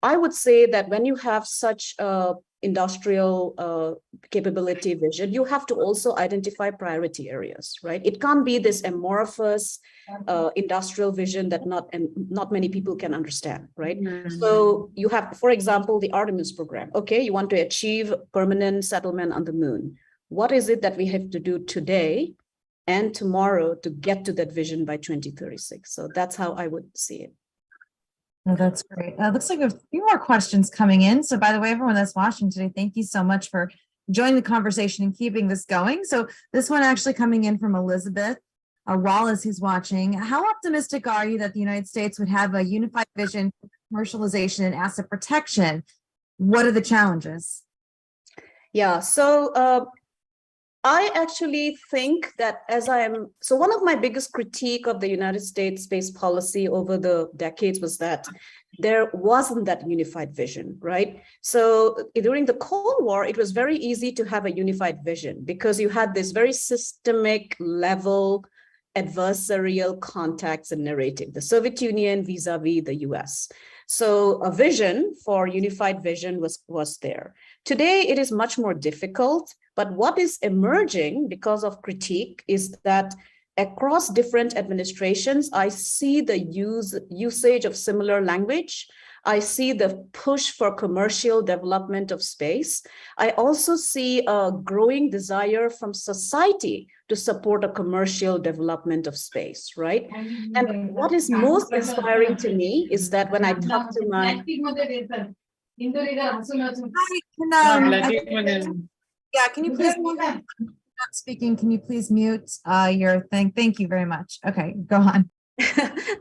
I would say that when you have such industrial capability vision, you have to also identify priority areas, right? It can't be this amorphous industrial vision that not many people can understand, right? Mm-hmm. So you have, for example, the Artemis program. Okay, you want to achieve permanent settlement on the moon. What is it that we have to do today and tomorrow to get to that vision by 2036? So that's how I would see it. Oh, that's great. Looks like there's a few more questions coming in. So by the way, everyone that's watching today, thank you so much for joining the conversation and keeping this going. So this one actually coming in from Elizabeth Wallace, who's watching. How optimistic are you that the United States would have a unified vision for commercialization and asset protection? What are the challenges? Yeah, so I actually think that so one of my biggest critique of the United States space policy over the decades was that there wasn't that unified vision, right? So during the Cold War, it was very easy to have a unified vision because you had this very systemic level adversarial contacts and narrative, the Soviet Union vis-a-vis the US. So a vision for unified vision was there. Today, it is much more difficult, but what is emerging because of critique is that across different administrations, I see the usage of similar language. I see the push for commercial development of space. I also see a growing desire from society to support a commercial development of space, right? And what is most inspiring to me is that when I talk to my... Yeah, can you please, not speaking, can you please mute your thing? Thank you very much. Okay, go on.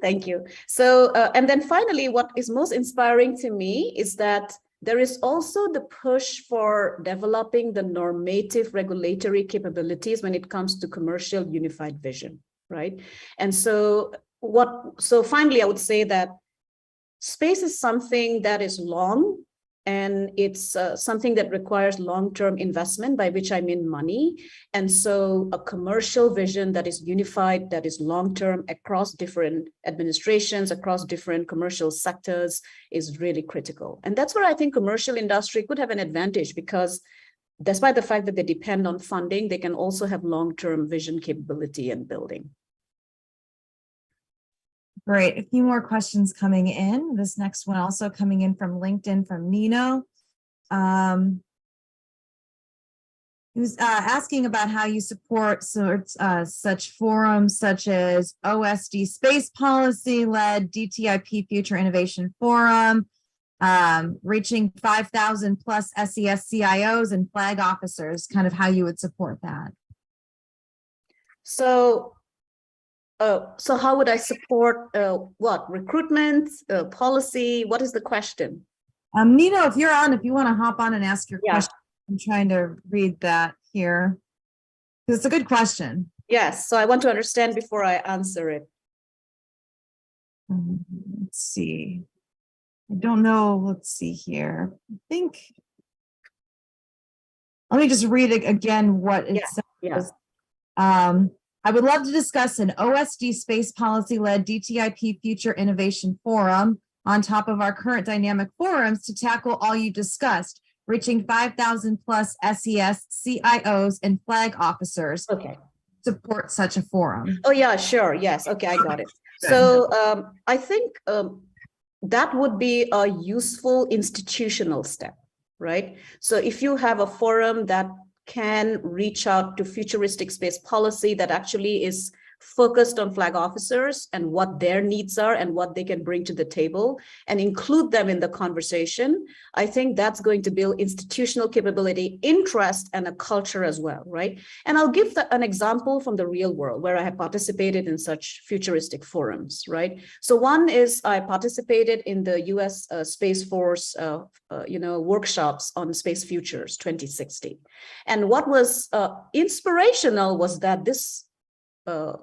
Thank you. So, and then finally, what is most inspiring to me is that there is also the push for developing the normative regulatory capabilities when it comes to commercial unified vision, right? And so finally, I would say that space is something that is long, and it's something that requires long-term investment, by which I mean money. And so a commercial vision that is unified, that is long-term across different administrations, across different commercial sectors is really critical. And that's where I think commercial industry could have an advantage, because despite the fact that they depend on funding, they can also have long-term vision capability and building. Great. A few more questions coming in. This next one also coming in from LinkedIn from Nino. He was asking about how you support such forums such as OSD Space Policy-led DTIP Future Innovation Forum, reaching 5,000 plus SES CIOs and flag officers, kind of how you would support that. So how would I support what? Recruitment, policy? What is the question? Nino, if you're on, if you want to hop on and ask your Yeah. question, I'm trying to read that here. It's a good question. Yes, so I want to understand before I answer it. Let's see. I don't know. Let's see here. I think. Let me just read it again what it says. I would love to discuss an OSD space policy-led DTIP Future Innovation Forum on top of our current dynamic forums to tackle all you discussed, reaching 5,000 plus SES CIOs and flag officers. Okay. Support such a forum. Oh yeah, sure. Yes. Okay, I got it. So I think that would be a useful institutional step, right? So if you have a forum that can reach out to futuristic space policy that actually is focused on flag officers and what their needs are and what they can bring to the table and include them in the conversation, I think that's going to build institutional capability, interest, and a culture as well, right? And I'll give an example from the real world where I have participated in such futuristic forums, right? So one is I participated in the US Space Force workshops on space futures 2060. And what was inspirational was that this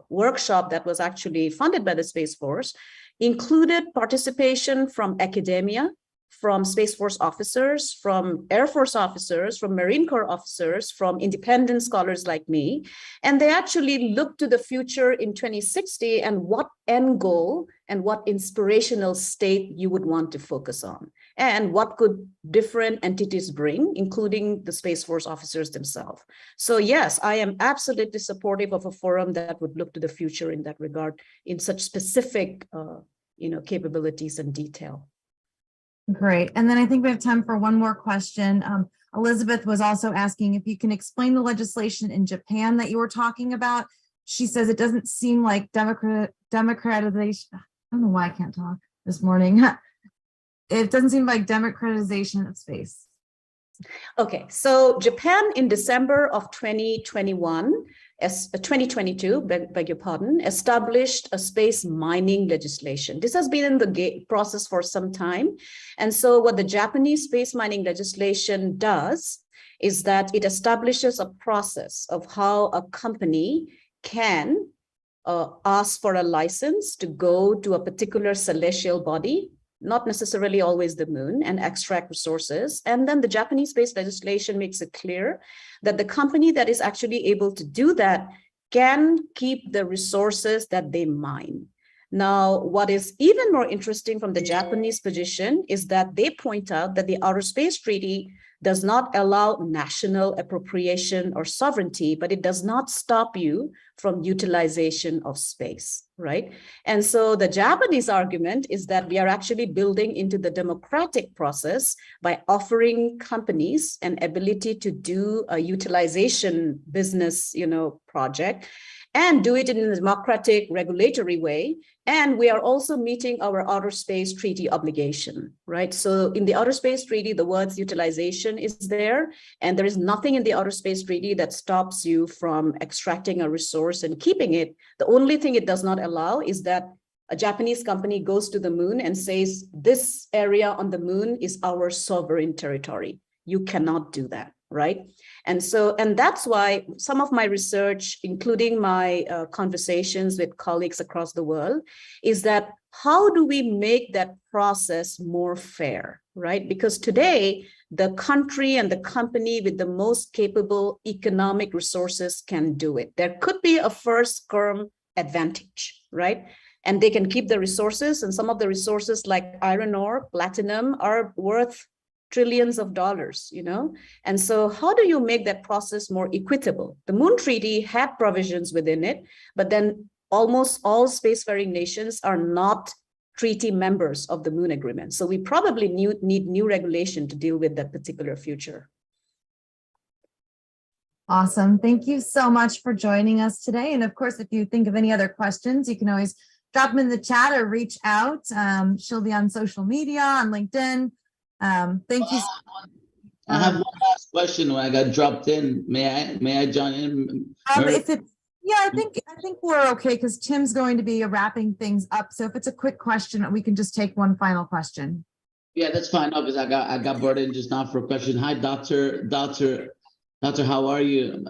workshop that was actually funded by the Space Force included participation from academia, from Space Force officers, from Air Force officers, from Marine Corps officers, from independent scholars like me. And they actually looked to the future in 2060 and what end goal and what inspirational state you would want to focus on, and what could different entities bring, including the Space Force officers themselves. So yes, I am absolutely supportive of a forum that would look to the future in that regard, in such specific capabilities and detail. Great. And then I think we have time for one more question. Elizabeth was also asking if you can explain the legislation in Japan that you were talking about. She says it doesn't seem like democratization. I don't know why I can't talk this morning. It doesn't seem like democratization of space. Okay, so Japan in December of 2022, beg your pardon, established a space mining legislation. This has been in the process for some time. And so what the Japanese space mining legislation does is that it establishes a process of how a company can ask for a license to go to a particular celestial body, not necessarily always the moon, and extract resources. And then the Japanese space legislation makes it clear that the company that is actually able to do that can keep the resources that they mine. Now, what is even more interesting from the Japanese position is that they point out that the Outer Space Treaty does not allow national appropriation or sovereignty, but it does not stop you from utilization of space, right? And so the Japanese argument is that we are actually building into the democratic process by offering companies an ability to do a utilization business, project, and do it in a democratic regulatory way. And we are also meeting our outer space treaty obligation, right? So in the outer space treaty, the words utilization is there, and there is nothing in the outer space treaty that stops you from extracting a resource and keeping it. The only thing it does not allow is that a Japanese company goes to the moon and says, this area on the moon is our sovereign territory. You cannot do that, right? And that's why some of my research, including my conversations with colleagues across the world, is that how do we make that process more fair, right? Because today, the country and the company with the most capable economic resources can do it. There could be a first-term advantage, right? And they can keep the resources, and some of the resources like iron ore, platinum are worth trillions of dollars, And so how do you make that process more equitable? The Moon Treaty had provisions within it, but then almost all spacefaring nations are not treaty members of the Moon Agreement. So we probably need new regulation to deal with that particular future. Awesome. Thank you so much for joining us today. And of course, if you think of any other questions, you can always drop them in the chat or reach out. She'll be on social media, on LinkedIn. Thank you. I have one last question when I got dropped in. May I join in? I think we're okay because Tim's going to be wrapping things up. So if it's a quick question, we can just take one final question. Yeah, that's fine. No, because I got brought in just now for a question. Hi, Doctor, how are you?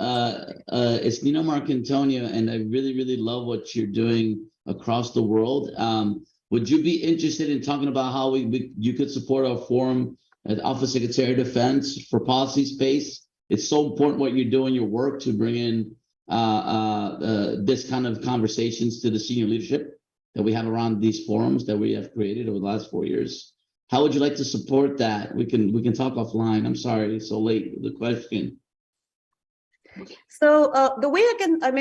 It's Nino Marcantonio, and I really, really love what you're doing across the world. Would you be interested in talking about how you could support our forum at the Office of Secretary of Defense for policy space? It's so important what you're doing, your work to bring in this kind of conversations to the senior leadership that we have around these forums that we have created over the last 4 years. How would you like to support that? We can talk offline. I'm sorry it's so late with the question. So the way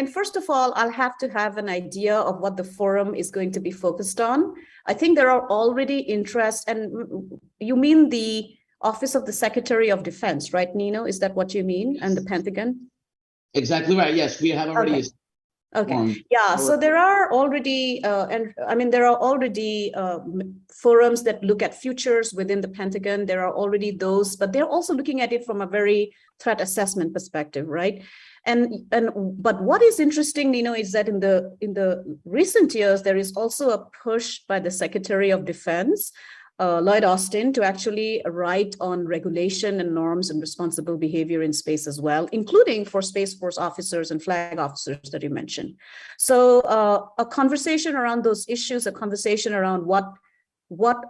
first of all, I'll have to have an idea of what the forum is going to be focused on. I think there are already interests, and you mean the Office of the Secretary of Defense, right, Nino? Is that what you mean? And the Pentagon? Exactly right. Yes, we have already. Okay. Yeah. So there are already, forums that look at futures within the Pentagon. There are already those, but they're also looking at it from a very threat assessment perspective, right? But what is interesting, Nino, is that in the recent years there is also a push by the Secretary of Defense, Lloyd Austin, to actually write on regulation and norms and responsible behavior in space as well, including for Space Force officers and flag officers that you mentioned. So a conversation around those issues, a conversation around what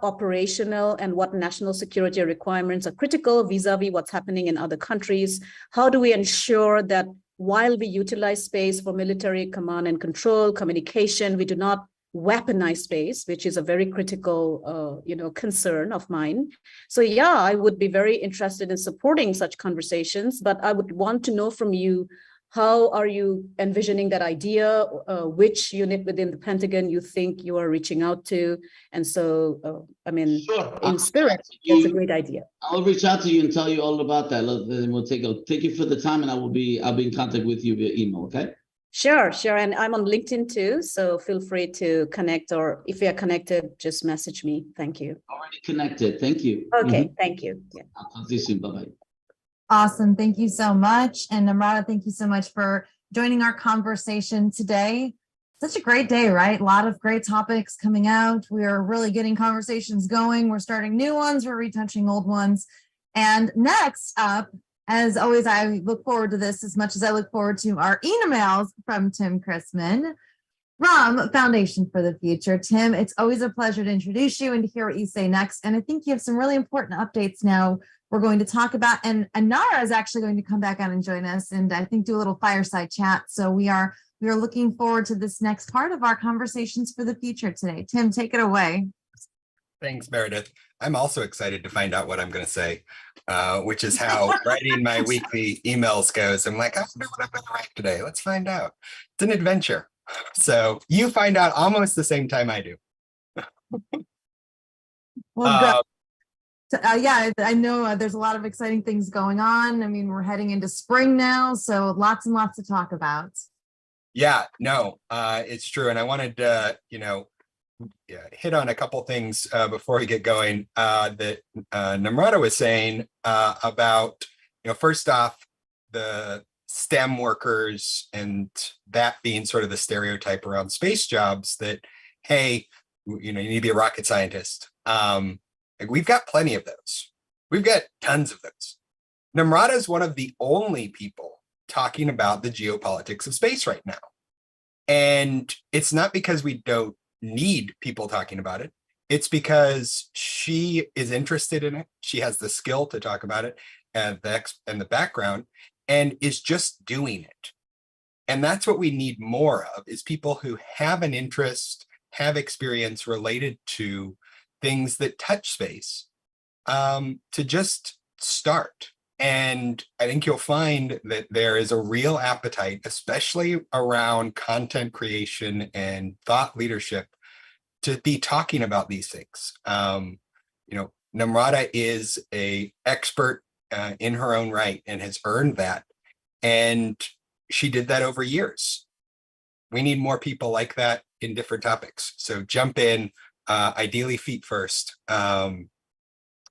operational and what national security requirements are critical vis-a-vis what's happening in other countries. How do we ensure that while we utilize space for military command and control, communication, we do not weaponize space, which is a very critical, concern of mine. So yeah, I would be very interested in supporting such conversations, but I would want to know from you, how are you envisioning that idea? Which unit within the Pentagon you think you are reaching out to? And so, Sure. In spirit, that's a great idea. I'll reach out to you and tell you all about that. Then we'll thank you for the time, and I'll be in contact with you via email. Okay. Sure. And I'm on LinkedIn too, so feel free to connect, or if you're connected, just message me. Thank you. Already connected. Thank you. Okay. Thank you. Yeah. I'll talk to you soon. Bye-bye. Awesome. Thank you so much. And Namrata, thank you so much for joining our conversation today. Such a great day, right? A lot of great topics coming out. We are really getting conversations going. We're starting new ones. We're retouching old ones. And next up, as always, I look forward to this as much as I look forward to our emails from Tim Chrisman from Foundation for the Future. Tim, it's always a pleasure to introduce you and to hear what you say next. And I think you have some really important updates now we're going to talk about. And Inara is actually going to come back on and join us, and I think do a little fireside chat. So we are looking forward to this next part of our conversations for the future today. Tim, take it away. Thanks, Meredith. I'm also excited to find out what I'm going to say, which is how writing my weekly emails goes. I'm like, I don't know what I'm going to write today. Let's find out. It's an adventure. So you find out almost the same time I do. Well, good. Yeah, I know there's a lot of exciting things going on. I mean, we're heading into spring now, so lots and lots to talk about. Yeah, no, it's true. And I wanted to, hit on a couple things before we get going that Namrata was saying about, first off, the STEM workers and that being sort of the stereotype around space jobs that, hey, you need to be a rocket scientist. We've got plenty of those. We've got tons of those. Namrata is one of the only people talking about the geopolitics of space right now. And it's not because we don't need people talking about it. It's because she is interested in it. She has the skill to talk about it and the background and is just doing it. And that's what we need more of, is people who have an interest, have experience related to things that touch space, to just start. And I think you'll find that there is a real appetite, especially around content creation and thought leadership, to be talking about these things. Namrata is an expert in her own right and has earned that. And she did that over years. We need more people like that in different topics. So jump in, ideally feet first. And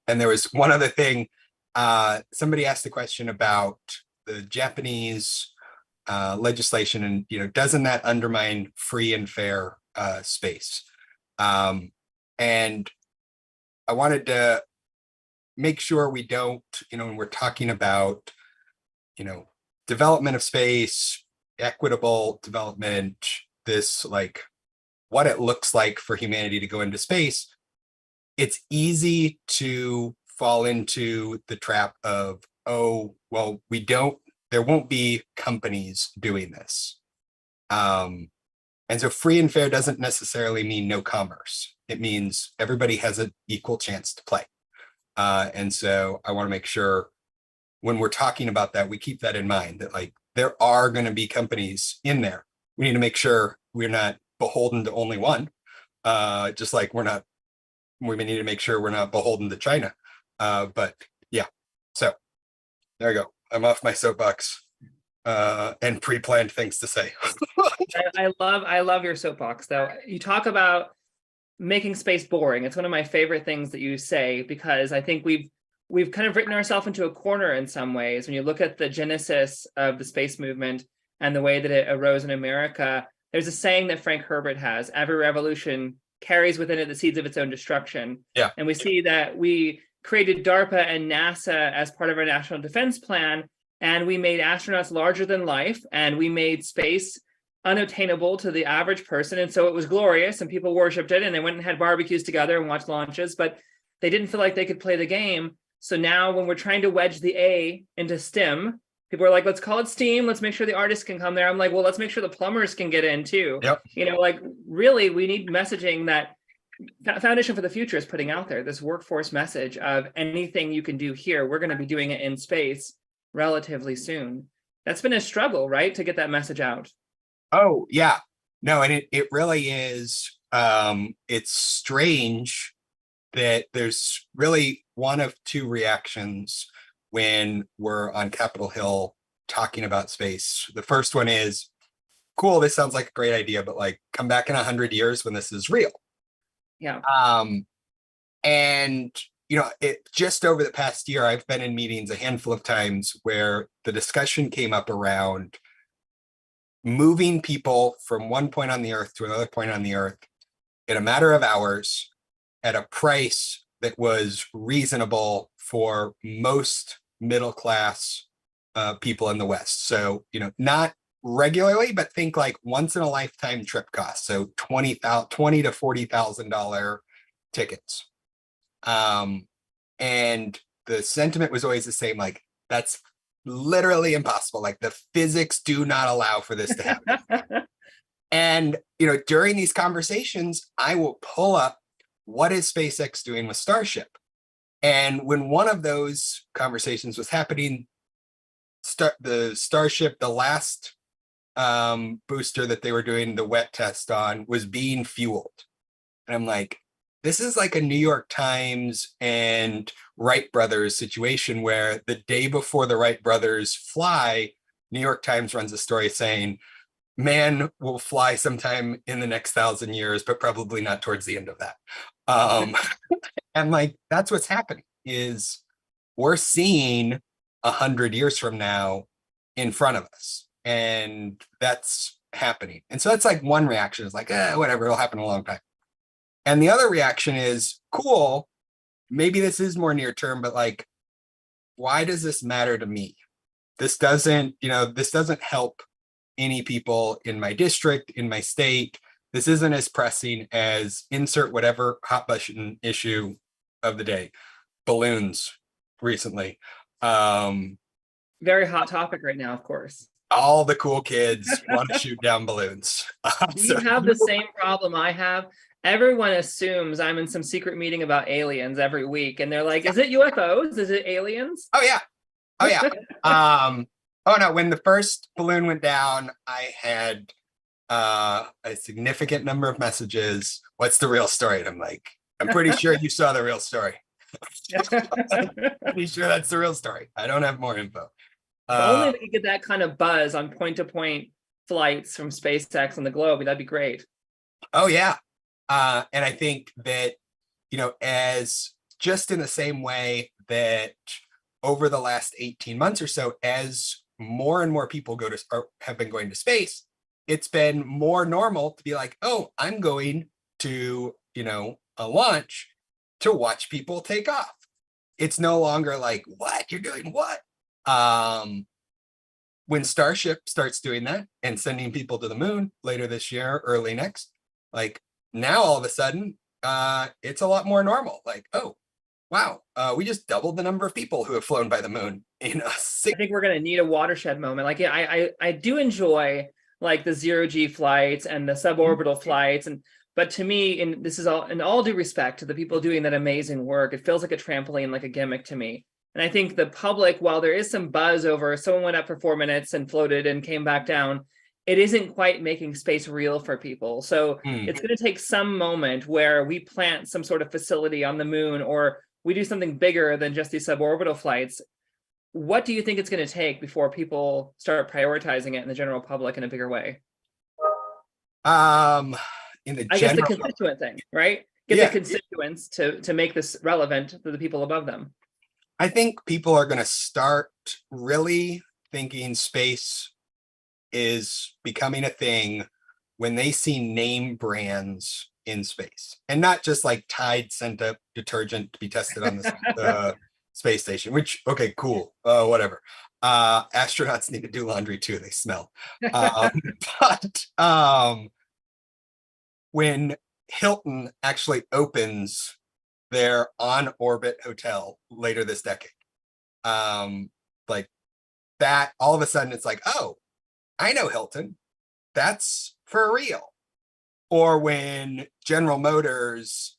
there was one other thing. Somebody asked a question about the Japanese legislation and, doesn't that undermine free and fair space? And I wanted to make sure we don't, when we're talking about, development of space, equitable development, this like what it looks like for humanity to go into space, it's easy to fall into the trap of, oh, well, there won't be companies doing this. And so free and fair doesn't necessarily mean no commerce. It means everybody has an equal chance to play. And so I want to make sure when we're talking about that, we keep that in mind, that like there are going to be companies in there. We need to make sure we're not beholden to only one, just like we need to make sure we're not beholden to China. But yeah, so there you go. I'm off my soapbox and pre-planned things to say. I love your soapbox, though. You talk about making space boring. It's one of my favorite things that you say, because I think we've kind of written ourselves into a corner in some ways. When you look at the genesis of the space movement and the way that it arose in America, there's a saying that Frank Herbert has: every revolution carries within it the seeds of its own destruction. Yeah. And we see that we created DARPA and NASA as part of our national defense plan, and we made astronauts larger than life, and we made space unattainable to the average person. And so it was glorious and people worshiped it, and they went and had barbecues together and watched launches, but they didn't feel like they could play the game. So now when we're trying to wedge the A into STEM, people are like, let's call it STEAM. Let's make sure the artists can come there. I'm like, well, let's make sure the plumbers can get in too. Yep. Really, we need messaging that Foundation for the Future is putting out there, this workforce message of anything you can do here, we're going to be doing it in space relatively soon. That's been a struggle, right, to get that message out. Oh, yeah. No, and it really is. It's strange that there's really one of two reactions when we're on Capitol Hill talking about space. The first one is, cool, this sounds like a great idea, but like come back in 100 years when this is real. Yeah. And it just over the past year, I've been in meetings a handful of times where the discussion came up around moving people from one point on the earth to another point on the earth in a matter of hours at a price that was reasonable for most middle class people in the West. So, not regularly, but think like once in a lifetime trip cost. So $20,000 to $40,000 tickets. And the sentiment was always the same, like that's literally impossible. Like the physics do not allow for this to happen. And, during these conversations, I will pull up what is SpaceX doing with Starship? And when one of those conversations was happening, the Starship, the last booster that they were doing the wet test on, was being fueled. And I'm like, this is like a New York Times and Wright brothers situation where the day before the Wright brothers fly, New York Times runs a story saying, man will fly sometime in the next 1,000 years, but probably not towards the end of that. And like, that's what's happening, is we're seeing 100 years from now in front of us. And that's happening. And so that's like one reaction, is like, whatever, it'll happen in a long time. And the other reaction is, cool, maybe this is more near term, but like, why does this matter to me? This doesn't help any people in my district, in my state. This isn't as pressing as insert whatever hot button issue of the day. Balloons recently. Very hot topic right now, of course. All the cool kids want to shoot down balloons. Do you have the same problem I have? Everyone assumes I'm in some secret meeting about aliens every week, and they're like, is it UFOs? Is it aliens? Oh yeah. Oh no, when the first balloon went down, I had a significant number of messages. What's the real story? And I'm like, I'm pretty sure you saw the real story. Pretty sure that's the real story. I don't have more info. If only we could get that kind of buzz on point-to-point flights from SpaceX and the globe, that'd be great. Oh yeah. And I think that, as just in the same way that over the last 18 months or so, as more and more people have been going to space, it's been more normal to be like, oh, I'm going to, a launch to watch people take off. It's no longer like, what? You're doing what? When Starship starts doing that and sending people to the moon later this year, early next, like now all of a sudden, it's a lot more normal. Like, oh, wow, we just doubled the number of people who have flown by the moon in I think we're going to need a watershed moment. Like, yeah, I do enjoy like the zero-G flights and the suborbital flights, but to me, and this is all in all due respect to the people doing that amazing work, it feels like a trampoline, like a gimmick to me. And I think the public, while there is some buzz over someone went up for 4 minutes and floated and came back down, it isn't quite making space real for people. So it's going to take some moment where we plant some sort of facility on the moon, or we do something bigger than just these suborbital flights. What do you think it's going to take before people start prioritizing it in the general public in a bigger way? I guess the constituent thing, right? Get the constituents to make this relevant to the people above them. I think people are going to start really thinking space is becoming a thing when they see name brands in space, and not just like Tide sent up detergent to be tested on the space station, which, okay, cool, whatever. Astronauts need to do laundry too, they smell. But when Hilton actually opens their on-orbit hotel later this decade, like that, all of a sudden it's like, oh, I know Hilton, that's for real. Or when General Motors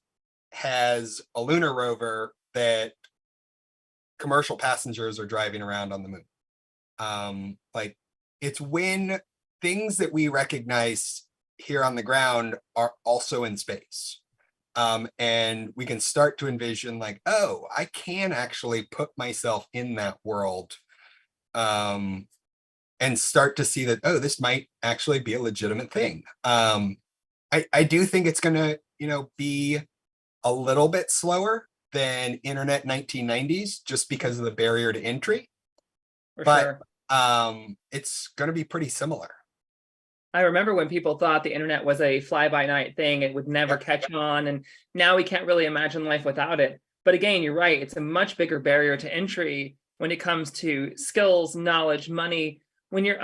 has a lunar rover that commercial passengers are driving around on the moon. Like, it's when things that we recognize here on the ground are also in space. And we can start to envision like, oh, I can actually put myself in that world, and start to see that, oh, this might actually be a legitimate thing. I do think it's going to, be a little bit slower than internet 1990s, just because of the barrier to entry. But it's going to be pretty similar. I remember when people thought the internet was a fly-by-night thing, it would never catch on, and now we can't really imagine life without it. But again, you're right, it's a much bigger barrier to entry when it comes to skills, knowledge, money. When you're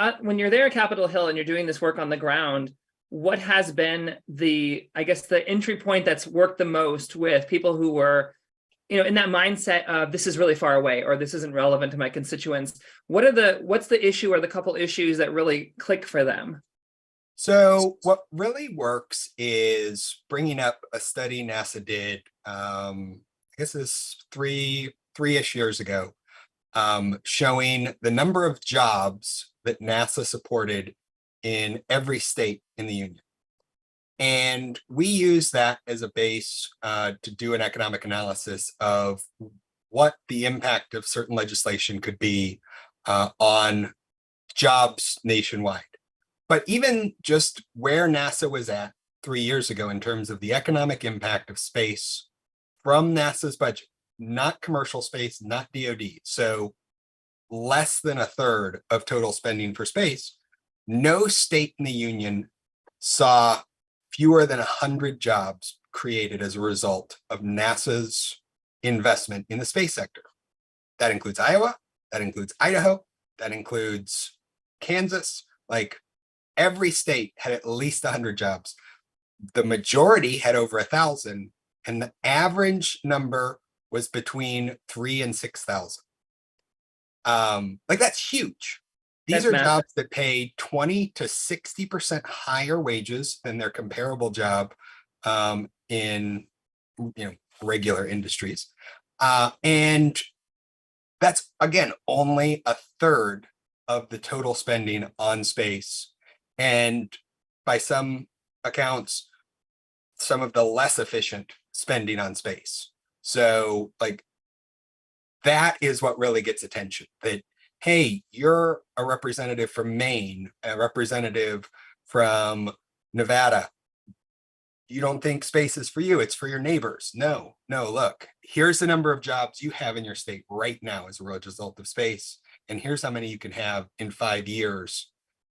there at Capitol Hill and you're doing this work on the ground, what has been the entry point that's worked the most with people who were, in that mindset of this is really far away, or this isn't relevant to my constituents? What's the issue or the couple issues that really click for them? So what really works is bringing up a study NASA did, I guess it's three-ish years ago, showing the number of jobs that NASA supported in every state in the union. And we use that as a base to do an economic analysis of what the impact of certain legislation could be on jobs nationwide. But even just where NASA was at 3 years ago in terms of the economic impact of space from NASA's budget, not commercial space, not DoD. So less than a third of total spending for space. No state in the union saw fewer than 100 jobs created as a result of NASA's investment in the space sector. That includes Iowa, that includes Idaho, that includes Kansas. Like every state had at least 100 jobs. The majority had over 1,000, and the average number was between 3,000 and 6,000. Like that's huge. These That's are massive. jobs that pay 20 to 60% higher wages than their comparable job in regular industries. And that's, again, only a third of the total spending on space. And by some accounts, some of the less efficient spending on space. So like that is what really gets attention, that, hey, you're a representative from Maine, a representative from Nevada. You don't think space is for you, it's for your neighbors. No, look, here's the number of jobs you have in your state right now as a result of space. And here's how many you can have in 5 years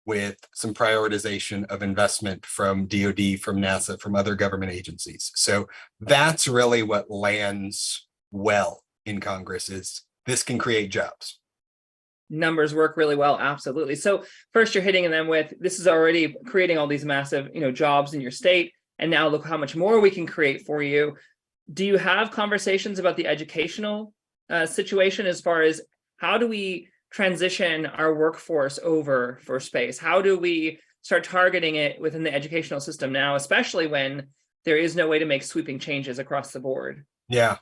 with some prioritization of investment from DoD, from NASA, from other government agencies. So that's really what lands well in Congress, is this can create jobs. Numbers work really well, absolutely. So first you're hitting them with, this is already creating all these massive, jobs in your state, and now look how much more we can create for you. Do you have conversations about the educational situation as far as how do we transition our workforce over for space? How do we start targeting it within the educational system now, especially when there is no way to make sweeping changes across the board? Yeah.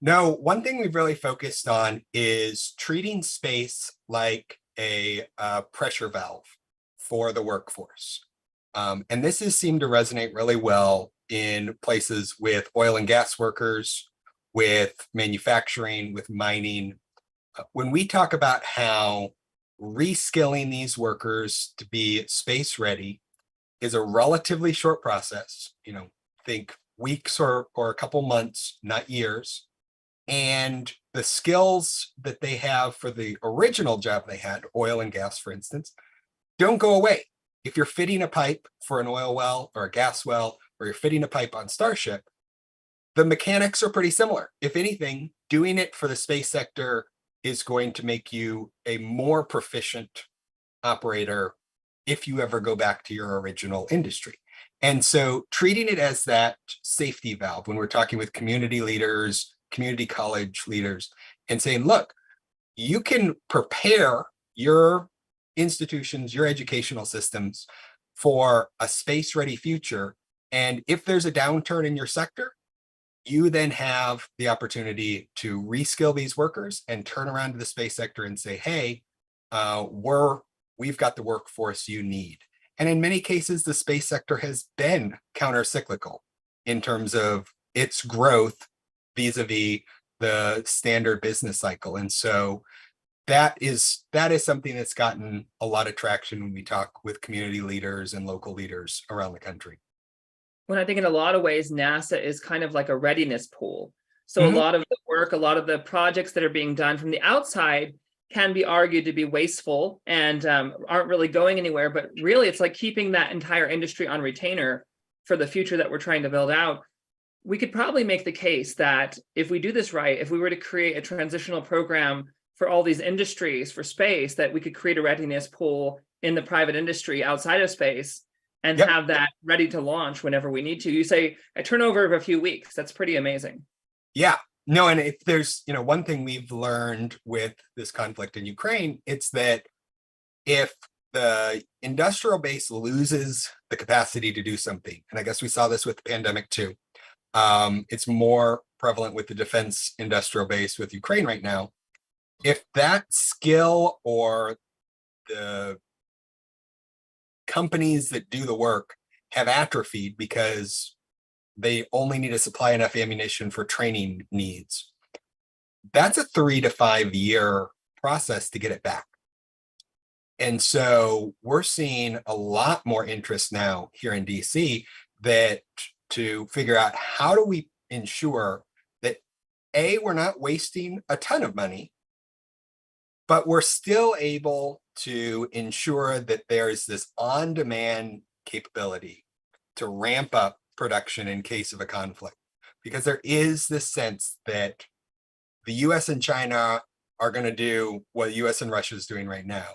No, one thing we've really focused on is treating space like a pressure valve for the workforce. And this has seemed to resonate really well in places with oil and gas workers, with manufacturing, with mining. When we talk about how reskilling these workers to be space ready is a relatively short process, think weeks or a couple months, not years. And the skills that they have for the original job they had, oil and gas, for instance, don't go away. If you're fitting a pipe for an oil well or a gas well, or you're fitting a pipe on Starship, the mechanics are pretty similar. If anything, doing it for the space sector is going to make you a more proficient operator if you ever go back to your original industry. And so treating it as that safety valve when we're talking with community leaders, community college leaders, and saying, look, you can prepare your institutions, your educational systems for a space-ready future. And if there's a downturn in your sector, you then have the opportunity to reskill these workers and turn around to the space sector and say, hey, we've got the workforce you need. And in many cases, the space sector has been counter-cyclical in terms of its growth vis-a-vis the standard business cycle. And so that is something that's gotten a lot of traction when we talk with community leaders and local leaders around the country. When I think in a lot of ways, NASA is kind of like a readiness pool. So a lot of the work, a lot of the projects that are being done from the outside can be argued to be wasteful and aren't really going anywhere. But really, it's like keeping that entire industry on retainer for the future that we're trying to build out. We could probably make the case that if we do this right, if we were to create a transitional program for all these industries for space, that we could create a readiness pool in the private industry outside of space and have that ready to launch whenever we need to. You say a turnover of a few weeks. That's pretty amazing. Yeah. No, and if there's, one thing we've learned with this conflict in Ukraine, it's that if the industrial base loses the capacity to do something, and I guess we saw this with the pandemic too. It's more prevalent with the defense industrial base with Ukraine right now. If that skill or the companies that do the work have atrophied because they only need to supply enough ammunition for training needs, that's a 3 to 5 year process to get it back. And so we're seeing a lot more interest now here in DC that to figure out how do we ensure that A, we're not wasting a ton of money, but we're still able to ensure that there's this on-demand capability to ramp up production in case of a conflict. Because there is this sense that the US and China are going to do what the US and Russia is doing right now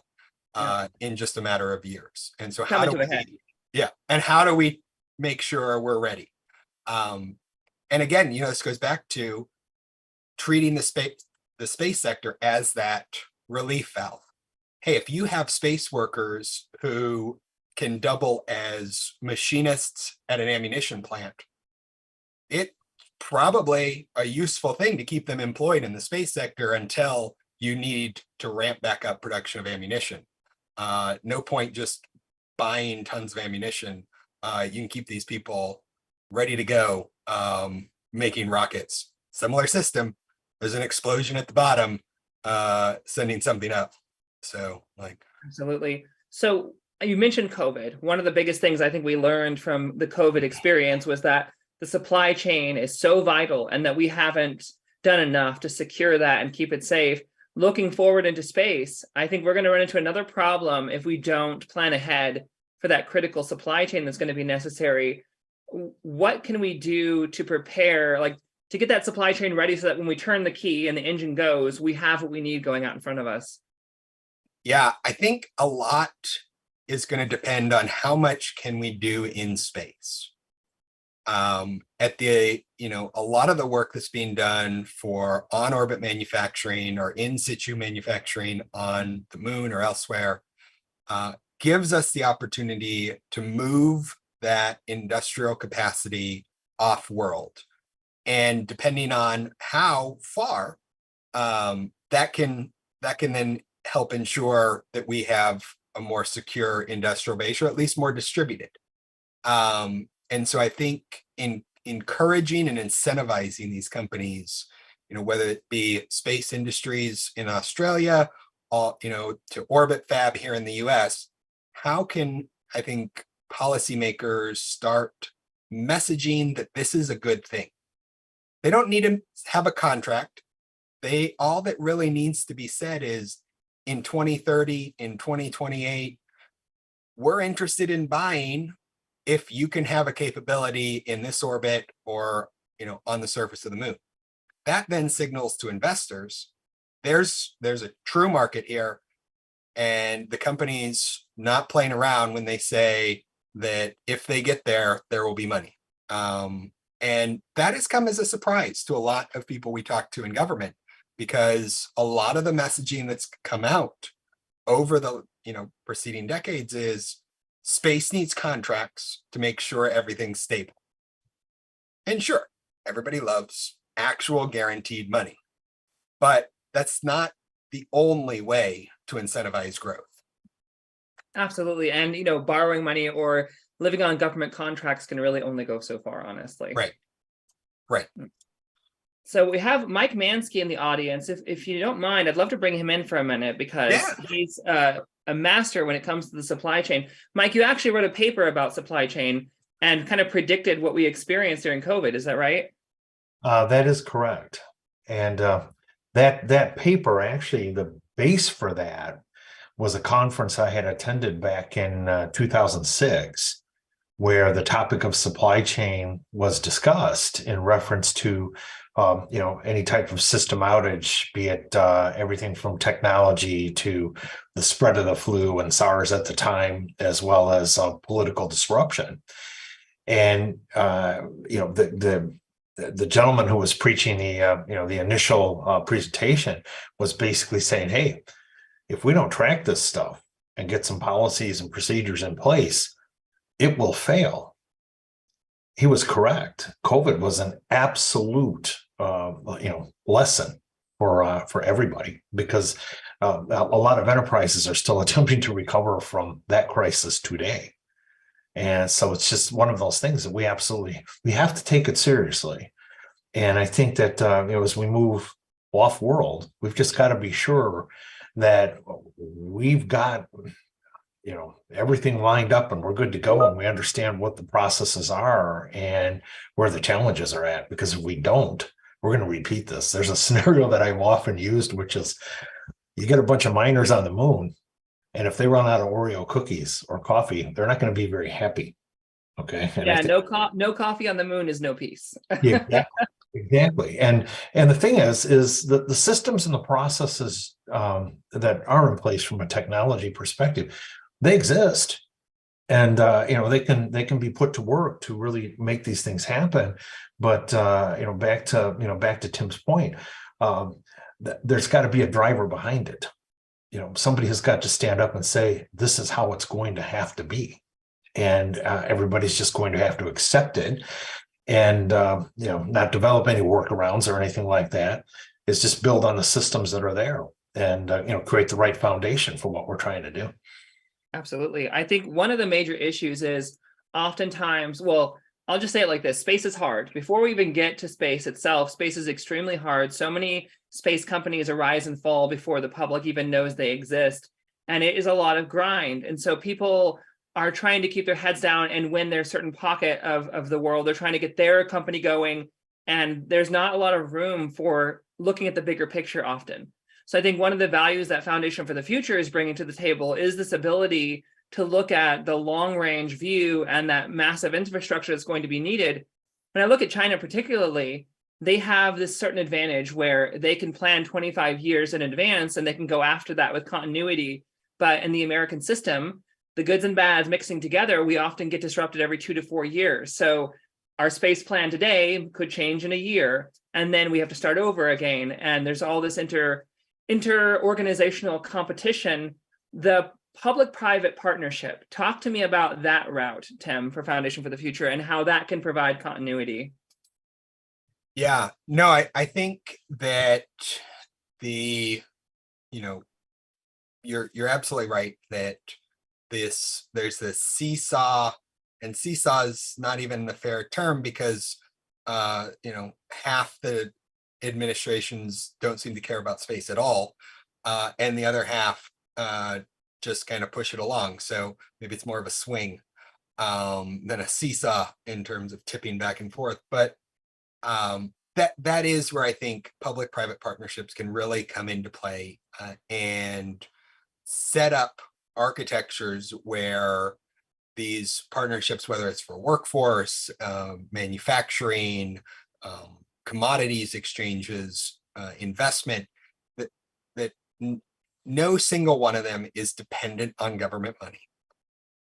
in just a matter of years. And so how do we make sure we're ready? And again, this goes back to treating the space sector as that relief valve. Hey, if you have space workers who can double as machinists at an ammunition plant, it's probably a useful thing to keep them employed in the space sector until you need to ramp back up production of ammunition. No point just buying tons of ammunition. You can keep these people ready to go, making rockets. Similar system. There's an explosion at the bottom, sending something up. So absolutely. So you mentioned COVID. One of the biggest things I think we learned from the COVID experience was that the supply chain is so vital and that we haven't done enough to secure that and keep it safe. Looking forward into space, I think we're going to run into another problem if we don't plan ahead for that critical supply chain that's going to be necessary. What can we do to prepare, to get that supply chain ready so that when we turn the key and the engine goes, we have what we need going out in front of us? Yeah, I think a lot is going to depend on how much can we do in space. A lot of the work that's being done for on-orbit manufacturing or in situ manufacturing on the moon or elsewhere gives us the opportunity to move that industrial capacity off-world. And depending on how far, that can then help ensure that we have a more secure industrial base, or at least more distributed. And so I think in encouraging and incentivizing these companies, whether it be space industries in Australia, or, to orbit fab here in the US, how can, I think, policymakers start messaging that this is a good thing? They don't need to have a contract. All that really needs to be said is in 2030, in 2028, we're interested in buying if you can have a capability in this orbit or, on the surface of the moon. That then signals to investors, there's a true market here, and the company's not playing around when they say that if they get there, there will be money. And that has come as a surprise to a lot of people we talk to in government, because a lot of the messaging that's come out over the preceding decades is space needs contracts to make sure everything's stable. And sure, everybody loves actual guaranteed money, but that's not the only way to incentivize growth. Absolutely. And, borrowing money or living on government contracts can really only go so far, honestly. Right. So we have Mike Mansky in the audience. If you don't mind, I'd love to bring him in for a minute because he's a master when it comes to the supply chain. Mike, you actually wrote a paper about supply chain and kind of predicted what we experienced during COVID. Is that right? That is correct. And that paper, actually, the base for that was a conference I had attended back in 2006, where the topic of supply chain was discussed in reference to any type of system outage, be it everything from technology to the spread of the flu and SARS at the time, as well as political disruption. And the gentleman who was preaching the initial presentation was basically saying, hey, if we don't track this stuff and get some policies and procedures in place, it will fail. He was correct. COVID was an absolute, lesson for everybody, because a lot of enterprises are still attempting to recover from that crisis today. And so it's just one of those things that we have to take it seriously. And I think that, as we move off world, we've just got to be sure that we've got, everything lined up and we're good to go, and we understand what the processes are and where the challenges are at. Because if we don't, we're going to repeat this. There's a scenario that I've often used, which is you get a bunch of miners on the moon, and if they run out of Oreo cookies or coffee, they're not going to be very happy. Okay. And yeah, no coffee on the moon is no peace. Yeah, exactly. And the thing is that the systems and the processes that are in place from a technology perspective, they exist. And they can be put to work to really make these things happen. But back to Tim's point, there's got to be a driver behind it. Somebody has got to stand up and say, this is how it's going to have to be. And everybody's just going to have to accept it, and not develop any workarounds or anything like that. It's just build on the systems that are there, and create the right foundation for what we're trying to do. Absolutely. I think one of the major issues is oftentimes, well, I'll just say it like this: space is hard. Before we even get to space itself, space is extremely hard. So many space companies arise and fall before the public even knows they exist. And it is a lot of grind. And so people are trying to keep their heads down and win their certain pocket of the world. They're trying to get their company going. And there's not a lot of room for looking at the bigger picture often. So I think one of the values that Foundation for the Future is bringing to the table is this ability to look at the long range view and that massive infrastructure that's going to be needed. When I look at China particularly, they have this certain advantage where they can plan 25 years in advance and they can go after that with continuity. But in the American system, the goods and bads mixing together, we often get disrupted every 2 to 4 years. So our space plan today could change in a year, and then we have to start over again. And there's all this inter-organizational competition. The public-private partnership, talk to me about that route, Tim, for Foundation for the Future, and how that can provide continuity. Yeah, no, I think that you're absolutely right that there's this seesaw, and seesaw is not even a fair term, because half the administrations don't seem to care about space at all, and the other half just kind of push it along. So maybe it's more of a swing than a seesaw in terms of tipping back and forth. But that is where I think public-private partnerships can really come into play and set up architectures where these partnerships, whether it's for workforce, manufacturing, commodities exchanges, investment, that no single one of them is dependent on government money.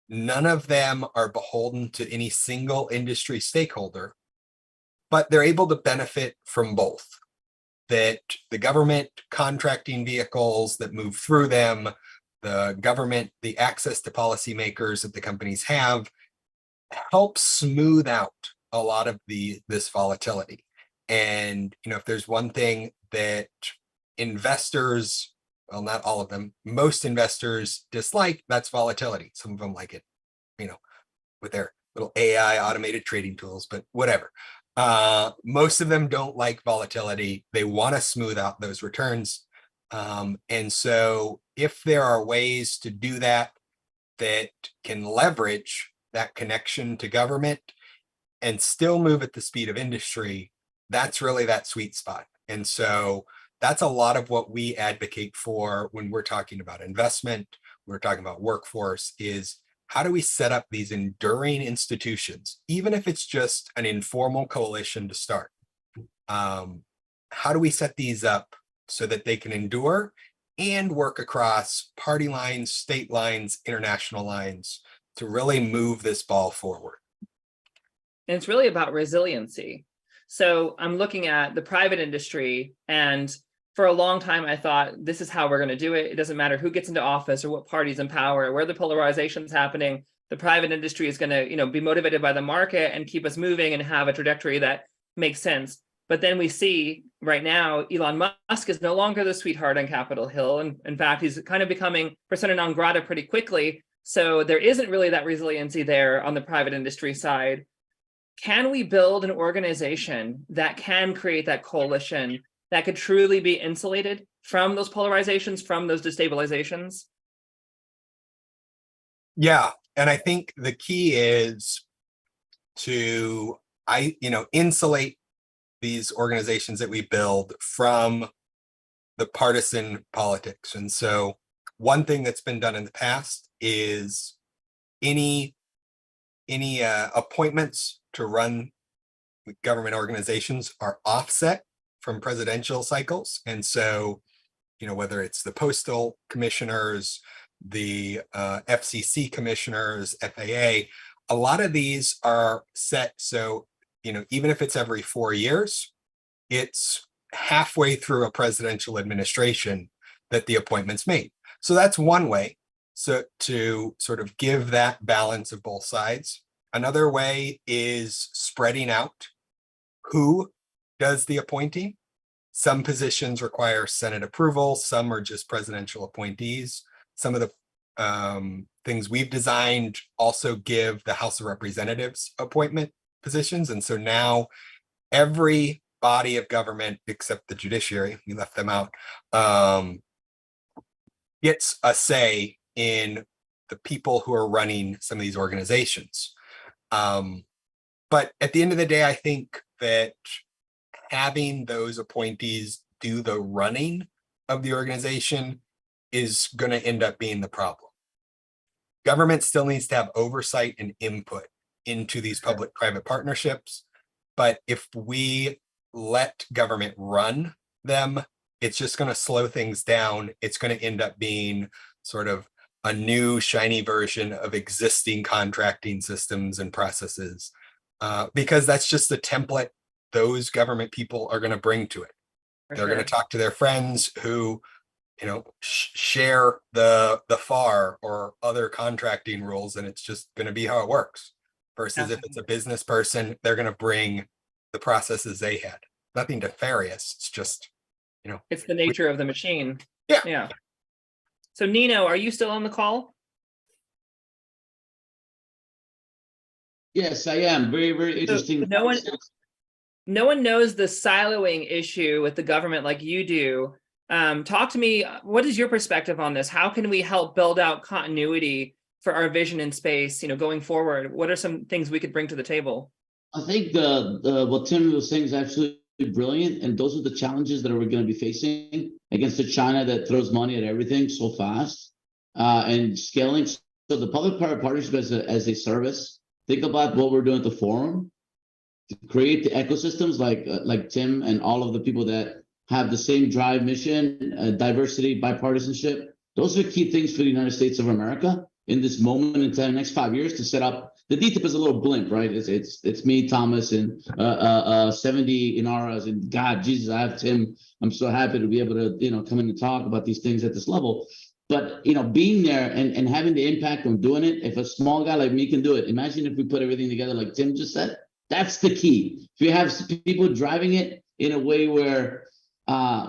None of them are beholden to any single industry stakeholder, but they're able to benefit from both. That the government contracting vehicles that move through them, the government, the access to policymakers that the companies have, helps smooth out a lot of this volatility. And if there's one thing that investors, well, not all of them, most investors dislike, that's volatility. Some of them like it, with their little AI automated trading tools, but whatever. Most of them don't like volatility. They want to smooth out those returns. And so if there are ways to do that can leverage that connection to government and still move at the speed of industry, that's really that sweet spot. And so that's a lot of what we advocate for when we're talking about investment, we're talking about workforce, is how do we set up these enduring institutions, even if it's just an informal coalition to start? How do we set these up so that they can endure and work across party lines, state lines, international lines to really move this ball forward? And it's really about resiliency. So I'm looking at the private industry, and for a long time, I thought this is how we're going to do it. It doesn't matter who gets into office or what party's in power, where the polarization is happening. The private industry is going to, be motivated by the market and keep us moving and have a trajectory that makes sense. But then we see right now, Elon Musk is no longer the sweetheart on Capitol Hill. And in fact, he's kind of becoming persona non grata pretty quickly. So there isn't really that resiliency there on the private industry side. Can we build an organization that can create that coalition that could truly be insulated from those polarizations, from those destabilizations? Yeah. And I think the key is to, insulate these organizations that we build from the partisan politics. And so one thing that's been done in the past is any appointments to run government organizations are offset from presidential cycles. And so, whether it's the postal commissioners, the FCC commissioners, FAA, a lot of these are set. So, even if it's every 4 years, it's halfway through a presidential administration that the appointment's made. So that's one way. So to sort of give that balance of both sides. Another way is spreading out who does the appointing. Some positions require Senate approval. Some are just presidential appointees. Some of the things we've designed also give the House of Representatives appointment positions. And so now every body of government, except the judiciary, we left them out, gets a say in the people who are running some of these organizations. But at the end of the day, I think that having those appointees do the running of the organization is going to end up being the problem. Government still needs to have oversight and input into these public-private partnerships. But if we let government run them, it's just going to slow things down. It's going to end up being sort of a new shiny version of existing contracting systems and processes, because that's just the template those government people are going to bring to it. They're going to talk to their friends who, share the FAR or other contracting rules, and it's just going to be how it works. Versus if it's a business person, they're going to bring the processes they had. Nothing nefarious. It's just, it's the nature of the machine. Yeah. Yeah. So Nino, are you still on the call? Yes, I am. Very, very interesting. So no one knows the siloing issue with the government like you do. Talk to me. What is your perspective on this? How can we help build out continuity for our vision in space, going forward? What are some things we could bring to the table? I think the what Tim was saying is absolutely brilliant, and those are the challenges that we're going to be facing against the China that throws money at everything so fast and scaling. So the public-private partnership as a service. Think about what we're doing at the forum to create the ecosystems like Tim and all of the people that have the same drive, mission, diversity, bipartisanship. Those are key things for the United States of America in this moment in time, the next 5 years, to set up. The DTIP is a little blimp, right? It's me, Thomas, and 70 Inaras, and God, Jesus, I have Tim. I'm so happy to be able to, come in and talk about these things at this level. But, being there and having the impact on doing it, if a small guy like me can do it, imagine if we put everything together like Tim just said. That's the key. If you have people driving it in a way where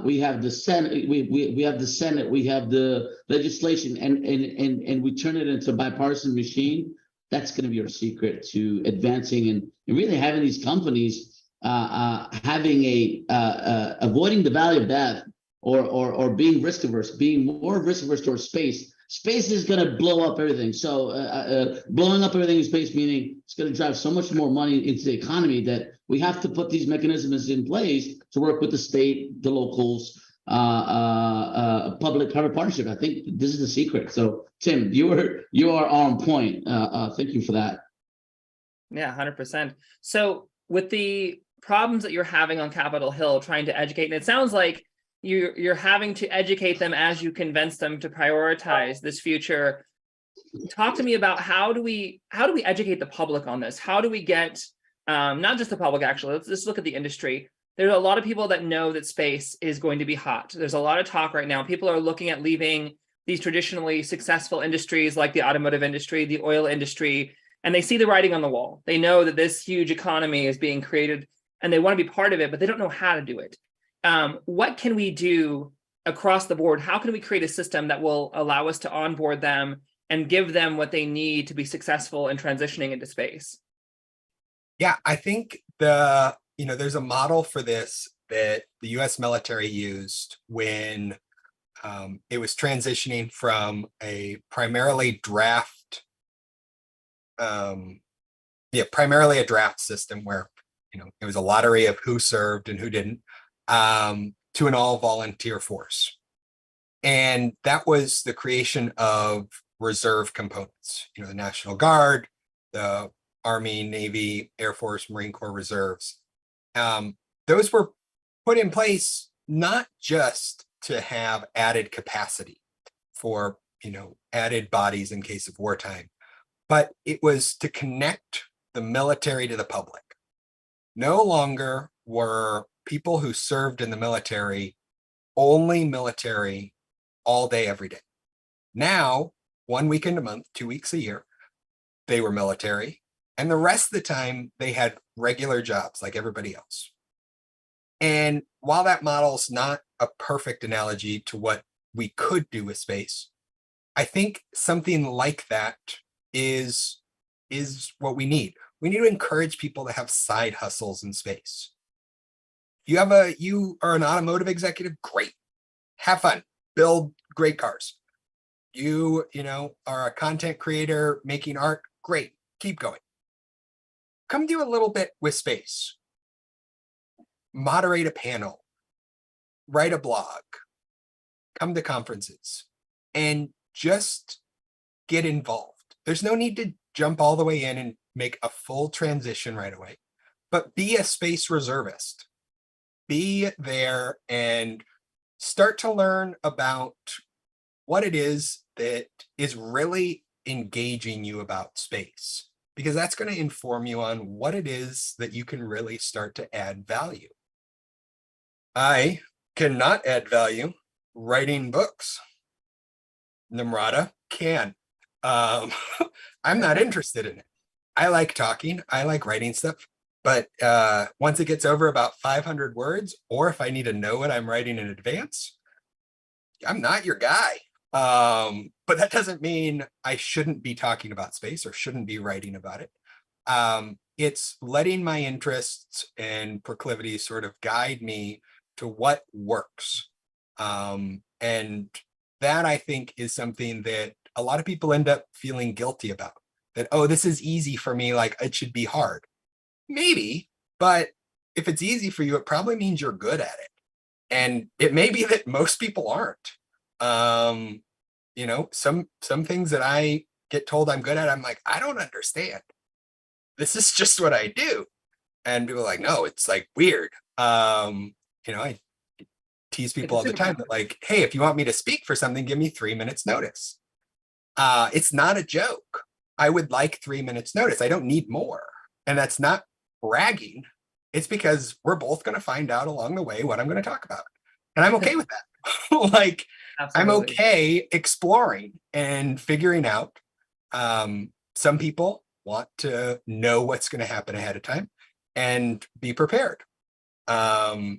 we have the Senate, we have the Senate, we have the legislation, and we turn it into a bipartisan machine, that's going to be our secret to advancing and really having these companies having avoiding the valley of death or being risk averse, being more risk averse towards space. Space is going to blow up everything. So blowing up everything in space, meaning it's going to drive so much more money into the economy that we have to put these mechanisms in place to work with the state, the locals, public-private partnership. I think this is the secret. So Tim, you are on point. Thank you for that. Yeah, 100%. So with the problems that you're having on Capitol Hill, trying to educate, and it sounds like you're having to educate them as you convince them to prioritize this future. Talk to me about how do we educate the public on this? How do we get not just the public, actually, let's look at the industry. There are a lot of people that know that space is going to be hot. There's a lot of talk right now. People are looking at leaving these traditionally successful industries like the automotive industry, the oil industry, and they see the writing on the wall. They know that this huge economy is being created and they want to be part of it, but they don't know how to do it. What can we do across the board? How can we create a system that will allow us to onboard them and give them what they need to be successful in transitioning into space? Yeah, I think there's a model for this that the US military used when it was transitioning from a primarily a draft system where, it was a lottery of who served and who didn't, to an all volunteer force. And that was the creation of reserve components, the National Guard, the Army, Navy, Air Force, Marine Corps reserves. Those were put in place not just to have added capacity for, added bodies in case of wartime, but it was to connect the military to the public. No longer were people who served in the military only military all day, every day. Now, 1 weekend a month, 2 weeks a year, they were military. And the rest of the time, they had regular jobs like everybody else. And while that model's not a perfect analogy to what we could do with space, I think something like that is what we need. We need to encourage people to have side hustles in space. You are an automotive executive, great. Have fun, build great cars. You are a content creator making art, great, keep going. Come do a little bit with space. Moderate a panel, write a blog, come to conferences, and just get involved. There's no need to jump all the way in and make a full transition right away, but be a space reservist. Be there and start to learn about what it is that is really engaging you about space, because that's going to inform you on what it is that you can really start to add value. I cannot add value writing books. Namrata can. I'm not interested in it. I like talking. I like writing stuff. But once it gets over about 500 words, or if I need to know what I'm writing in advance, I'm not your guy. But that doesn't mean I shouldn't be talking about space or shouldn't be writing about it. It's letting my interests and proclivities sort of guide me to what works. And that, I think, is something that a lot of people end up feeling guilty about. That, oh, this is easy for me, like it should be hard. Maybe, but if it's easy for you, it probably means you're good at it. And it may be that most people aren't. Some things that I get told I'm good at, I'm like, I don't understand. This is just what I do. And people are like, no, it's like weird. I tease people all the time that, like, hey, if you want me to speak for something, give me 3 minutes notice. It's not a joke. I would like 3 minutes notice. I don't need more. And that's not bragging. It's because we're both going to find out along the way what I'm going to talk about. And I'm okay with that. Like, absolutely. I'm okay exploring and figuring out. Some people want to know what's going to happen ahead of time and be prepared. I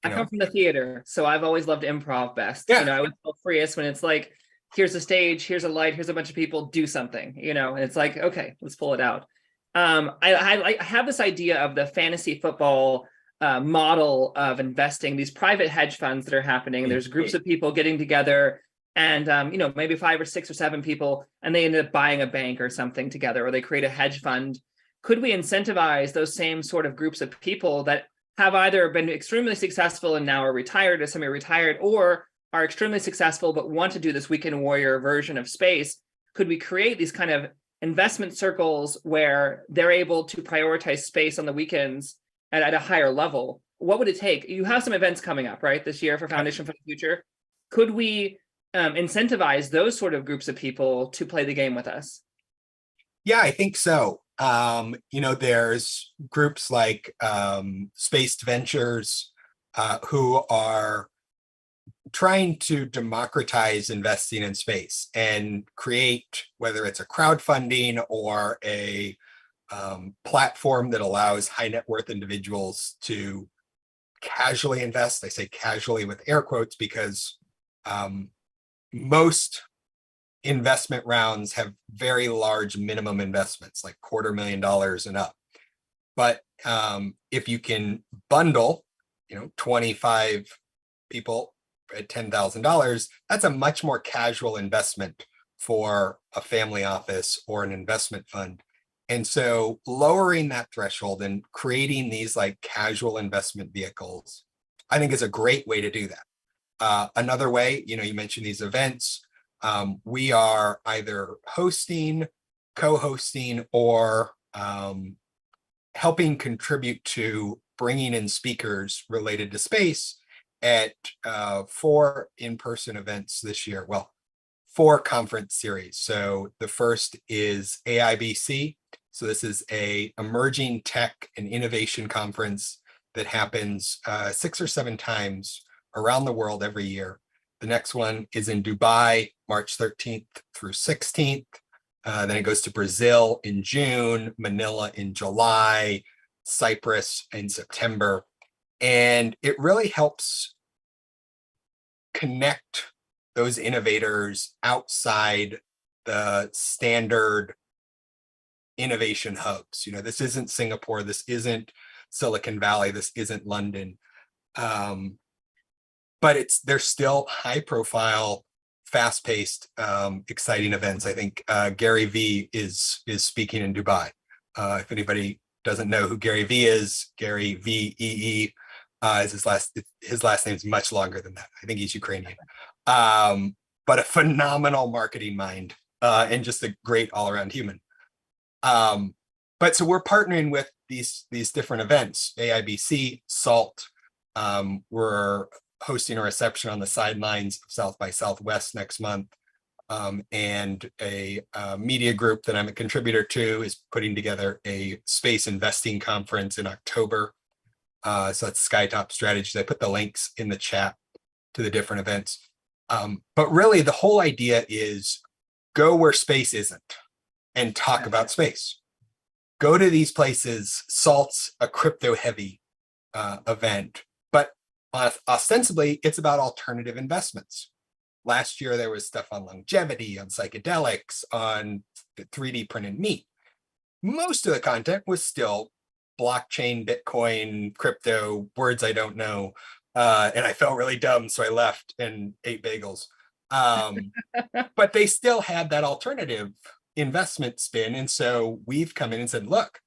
come from the theater, so I've always loved improv best. Yeah. I would feel freest when it's like, here's a stage, here's a light, here's a bunch of people, do something, and it's like, okay, let's pull it out. I have this idea of the fantasy football model of investing, these private hedge funds that are happening. There's groups of people getting together and, maybe 5 or 6 or 7 people, and they end up buying a bank or something together, or they create a hedge fund. Could we incentivize those same sort of groups of people that have either been extremely successful and now are retired or semi-retired, or are extremely successful but want to do this weekend warrior version of space? Could we create these kind of investment circles where they're able to prioritize space on the weekends at a higher level? What would it take? You have some events coming up, right, this year for Foundation for the Future. Could we incentivize those sort of groups of people to play the game with us? Yeah, I think so. There's groups like Spaced Ventures who are trying to democratize investing in space and create, whether it's a crowdfunding or a platform that allows high net worth individuals to casually invest. I say casually with air quotes because most investment rounds have very large minimum investments, like $250,000 and up. But if you can bundle, 25 people at $10,000, that's a much more casual investment for a family office or an investment fund. And so lowering that threshold and creating these like casual investment vehicles, I think is a great way to do that. Another way, you mentioned these events. We are either hosting, co-hosting, or helping contribute to bringing in speakers related to space at 4 in-person events this year. Well, 4 conference series. So the first is AIBC. So this is a emerging tech and innovation conference that happens 6 or 7 times around the world every year. The next one is in Dubai, March 13th through 16th. Then it goes to Brazil in June, Manila in July, Cyprus in September. And it really helps connect those innovators outside the standard innovation hubs. This isn't Singapore, this isn't Silicon Valley, this isn't London. But they're still high profile, fast-paced, exciting events. I think Gary V is speaking in Dubai. If anybody doesn't know who Gary V is, Gary VEE is his last name is much longer than that. I think he's Ukrainian. But a phenomenal marketing mind and just a great all-around human. But so we're partnering with these different events, AIBC, SALT. We're hosting a reception on the sidelines of South by Southwest next month. And a media group that I'm a contributor to is putting together a space investing conference in October. So that's Skytop Strategies. I put the links in the chat to the different events. But really the whole idea is go where space isn't and talk about space. Go to these places. SALT's a crypto heavy event, but ostensibly it's about alternative investments. Last year, there was stuff on longevity, on psychedelics, on 3D printed meat. Most of the content was still blockchain, Bitcoin, crypto, words I don't know. And I felt really dumb, so I left and ate bagels. But they still had that alternative investment spin. And so we've come in and said, look,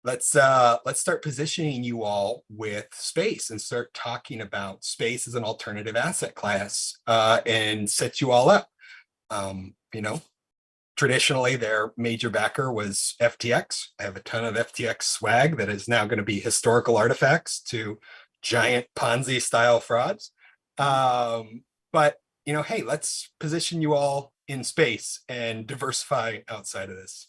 let's start positioning you all with space and start talking about space as an alternative asset class and set you all up. Traditionally their major backer was FTX. I have a ton of FTX swag that is now going to be historical artifacts to giant Ponzi style frauds. But hey, let's position you all in space and diversify outside of this.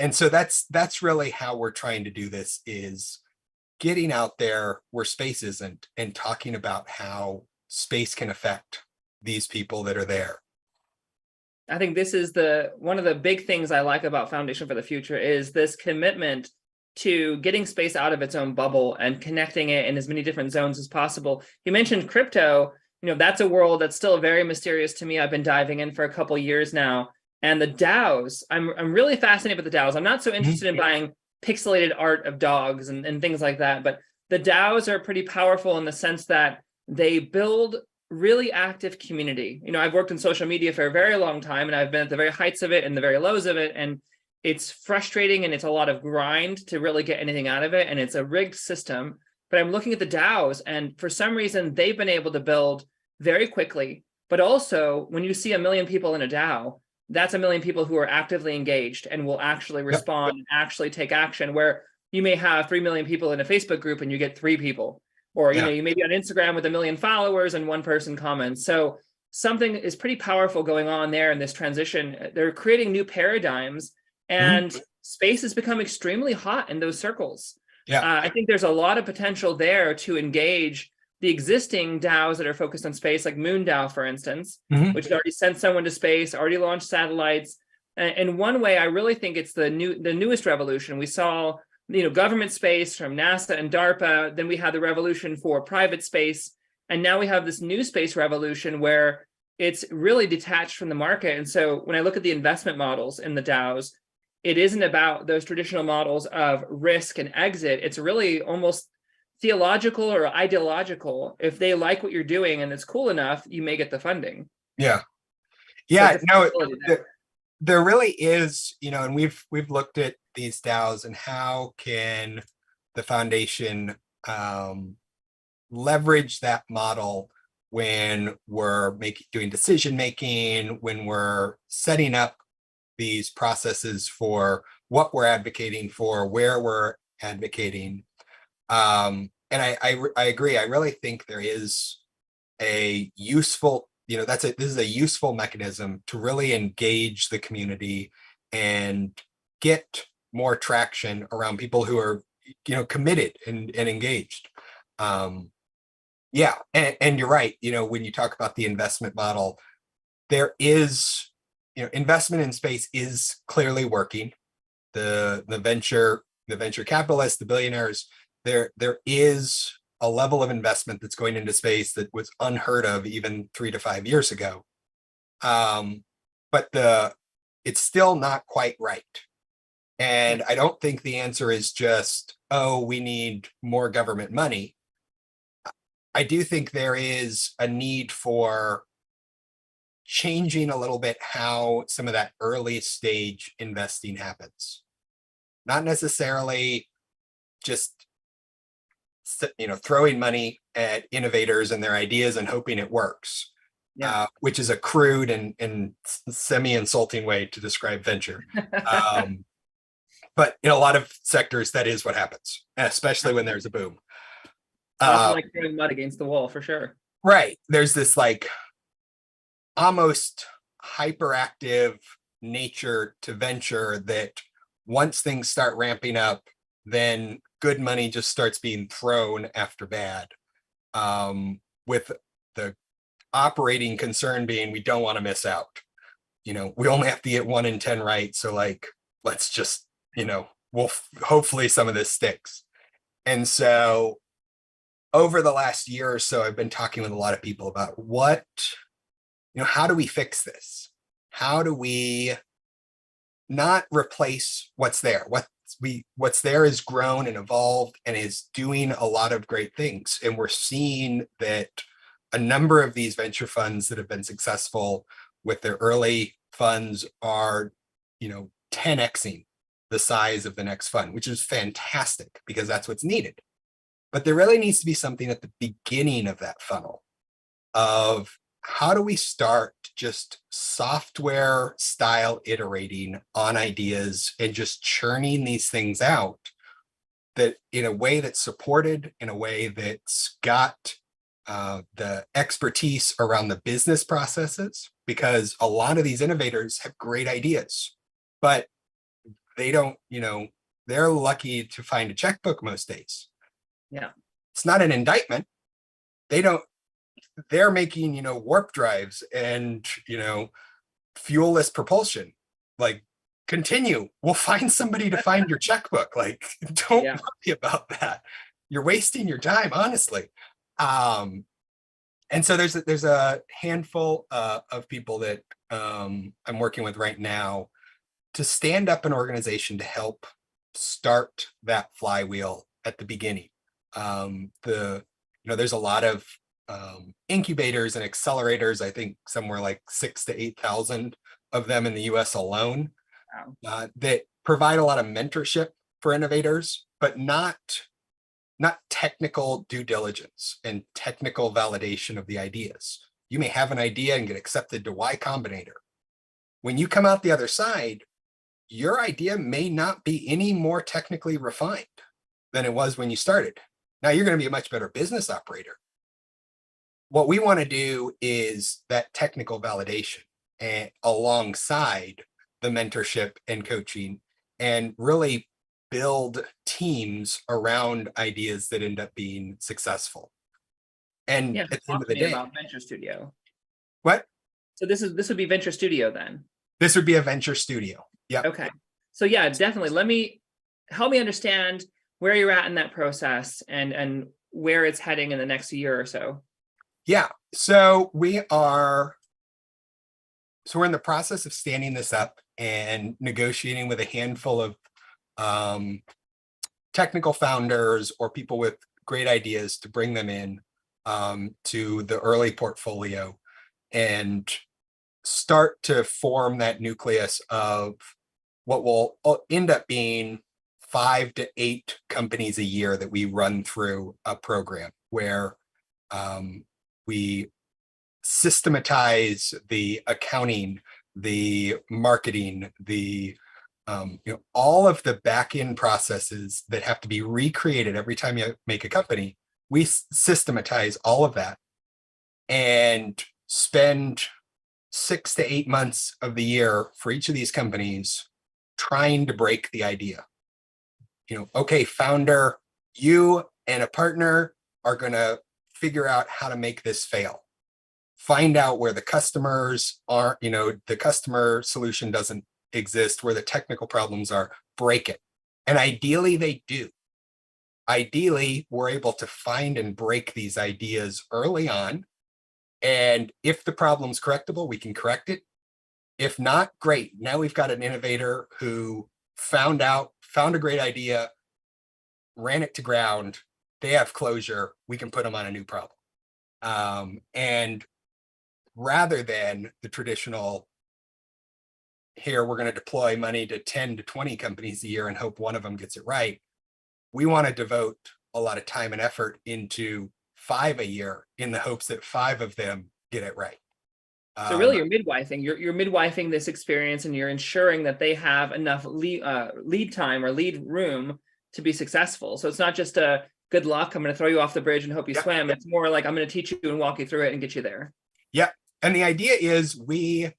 And so that's really how we're trying to do this, is getting out there where space isn't and talking about how space can affect these people that are there. I think this is one of the big things I like about Foundation for the Future is this commitment to getting space out of its own bubble and connecting it in as many different zones as possible. You mentioned crypto. That's a world that's still very mysterious to me. I've been diving in for a couple of years now. And the DAOs, I'm really fascinated with the DAOs. I'm not so interested in buying pixelated art of dogs and things like that, but the DAOs are pretty powerful in the sense that they build really active community. I've worked in social media for a very long time, and I've been at the very heights of it and the very lows of it. And it's frustrating and it's a lot of grind to really get anything out of it. And it's a rigged system. But I'm looking at the DAOs, and for some reason, they've been able to build very quickly. But also, when you see 1 million people in a DAO, that's 1 million people who are actively engaged and will actually respond and actually take action, where you may have 3 million people in a Facebook group and you get 3 people. Or, you may be on Instagram with 1 million followers and 1 person comments. So something is pretty powerful going on there in this transition. They're creating new paradigms, and space has become extremely hot in those circles. Yeah. I think there's a lot of potential there to engage the existing DAOs that are focused on space, like Moon DAO, for instance, which has already sent someone to space, already launched satellites. In one way, I really think it's the newest revolution. We saw, government space from NASA and DARPA. Then we had the revolution for private space, and now we have this new space revolution where it's really detached from the market. And so when I look at the investment models in the DAOs, it isn't about those traditional models of risk and exit. It's really almost theological or ideological. If they like what you're doing and it's cool enough, you may get the funding. Yeah. So No, there really is, and we've looked at these DAOs and how can the foundation leverage that model when we're doing decision making, when we're setting up these processes for what we're advocating for, where we're advocating. And I agree. I really think there is a useful, this is a useful mechanism to really engage the community and get more traction around people who are, committed and engaged. And you're right. When you talk about the investment model, there is, investment in space is clearly working. The venture capitalists, the billionaires, there is a level of investment that's going into space that was unheard of even 3 to 5 years ago. But it's still not quite right. And I don't think the answer is just, we need more government money. I do think there is a need for changing a little bit how some of that early stage investing happens. Not necessarily just, throwing money at innovators and their ideas and hoping it works, which is a crude and semi-insulting way to describe venture. But in a lot of sectors, that is what happens, especially when there's a boom. Often like throwing mud against the wall, for sure. Right. There's this almost hyperactive nature to venture that once things start ramping up, then good money just starts being thrown after bad. With the operating concern being, we don't want to miss out. We only have to get 1 in 10 right. So let's just, hopefully some of this sticks. And so over the last year or so, I've been talking with a lot of people about how do we fix this? How do we not replace what's there? What's there is grown and evolved and is doing a lot of great things. And we're seeing that a number of these venture funds that have been successful with their early funds are, 10xing the size of the next fund, which is fantastic because that's what's needed. But there really needs to be something at the beginning of that funnel of how do we start just software style iterating on ideas and just churning these things out that in a way that's supported, in a way that's got the expertise around the business processes, because a lot of these innovators have great ideas, but they don't, they're lucky to find a checkbook most days. Yeah. It's not an indictment. They're making, warp drives and, fuelless propulsion. Continue. We'll find somebody to find your checkbook. Don't worry about that. You're wasting your time, honestly. And so there's a handful of people that I'm working with right now to stand up an organization to help start that flywheel at the beginning. There's a lot of incubators and accelerators. I think somewhere like 6,000 to 8,000 of them in the US alone. Wow. That provide a lot of mentorship for innovators, but not technical due diligence and technical validation of the ideas. You may have an idea and get accepted to Y Combinator. When you come out the other side, your idea may not be any more technically refined than it was when you started. Now you're going to be a much better business operator, what we want to do is that technical validation and alongside the mentorship and coaching, and really build teams around ideas that end up being successful. And Yeah, at the end talk of to the me day, about Venture Studio. what? So this would be Venture Studio then. This would be a venture studio. Yeah. Okay. So yeah, definitely. Help me understand where you're at in that process and where it's heading in the next year or so. Yeah. So we're in the process of standing this up and negotiating with a handful of technical founders or people with great ideas to bring them in to the early portfolio and start to form that nucleus of what will end up being 5 to 8 companies a year that we run through a program where we systematize the accounting, the marketing, the all of the back end processes that have to be recreated every time you make a company. We systematize all of that and spend 6 to 8 months of the year for each of these companies trying to break the idea. Okay, founder, you and a partner are going to figure out how to make this fail. Find out where the customers are, the customer solution doesn't exist, where the technical problems are, break it. And ideally they do. Ideally, we're able to find and break these ideas early on. And if the problem's correctable, we can correct it. If not, great. Now we've got an innovator who found a great idea, ran it to ground. They have closure. We can put them on a new problem. And rather than the traditional, here, we're going to deploy money to 10 to 20 companies a year and hope one of them gets it right. We want to devote a lot of time and effort into 5 a year in the hopes that 5 of them get it right. So really you're midwifing, you're midwifing this experience and you're ensuring that they have enough lead time or lead room to be successful. So it's not just a good luck, I'm going to throw you off the bridge and hope you swim. It's more like I'm going to teach you and walk you through it and get you there. Yeah. And the idea is Sarah,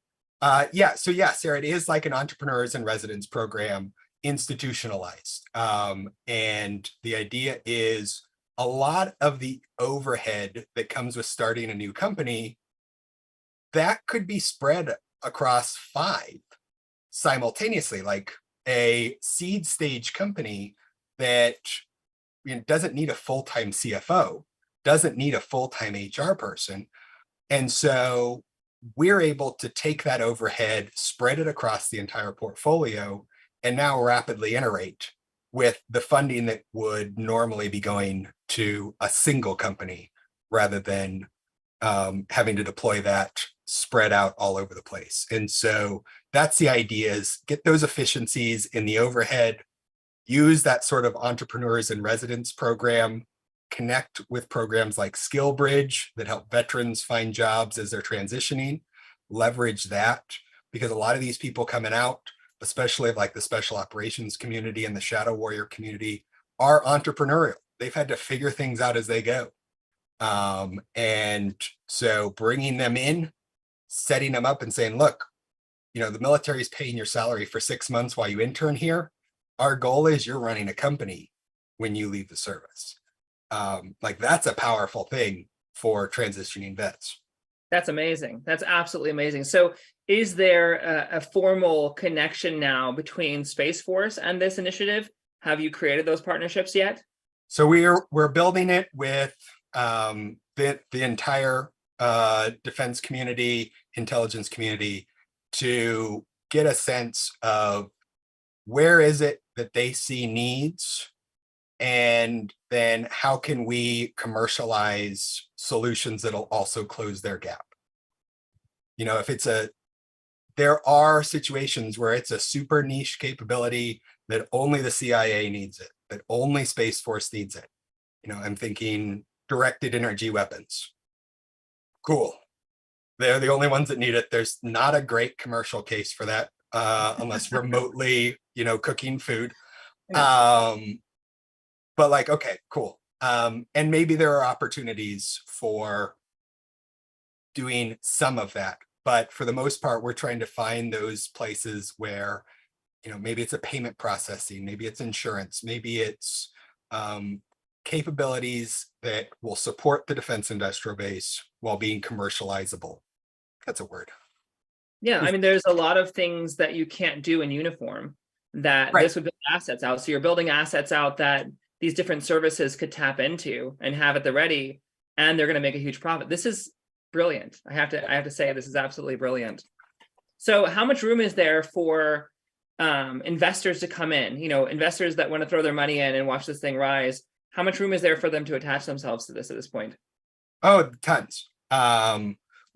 it is like an entrepreneurs in residence program, institutionalized. And the idea is a lot of the overhead that comes with starting a new company, that could be spread across 5 simultaneously, like a seed stage company that doesn't need a full-time CFO, doesn't need a full-time HR person. And so we're able to take that overhead, spread it across the entire portfolio, and now rapidly iterate with the funding that would normally be going to a single company rather than having to deploy that spread out all over the place. And so that's the idea, is get those efficiencies in the overhead, use that sort of entrepreneurs in residence program, connect with programs like Skill Bridge that help veterans find jobs as they're transitioning, leverage that, because a lot of these people coming out, especially like the special operations community and the shadow warrior community, are entrepreneurial. They've had to figure things out as they go. And so bringing them in, setting them up and saying, look, the military is paying your salary for 6 months while you intern here. Our goal is you're running a company when you leave the service. That's a powerful thing for transitioning vets. That's amazing. That's absolutely amazing. So is there a formal connection now between Space Force and this initiative? Have you created those partnerships yet? So we're building it with the entire defense community, intelligence community, to get a sense of where is it that they see needs, and then how can we commercialize solutions that'll also close their gap. There are situations where it's a super niche capability that only the CIA needs it, that only Space Force needs it. I'm thinking directed energy weapons. Cool. They're the only ones that need it. There's not a great commercial case for that, unless remotely, cooking food. But okay, cool. And maybe there are opportunities for doing some of that. But for the most part, we're trying to find those places where, maybe it's a payment processing, maybe it's insurance, maybe it's capabilities that will support the defense industrial base while being commercializable. That's a word. Yeah, I mean, there's a lot of things that you can't do in uniform that Right. this would build assets out. So you're building assets out that these different services could tap into and have at the ready, and they're going to make a huge profit. This is brilliant. I have to say, this is absolutely brilliant. So how much room is there for investors to come in? Investors that want to throw their money in and watch this thing rise. How much room is there for them to attach themselves to this at this point? Oh, tons.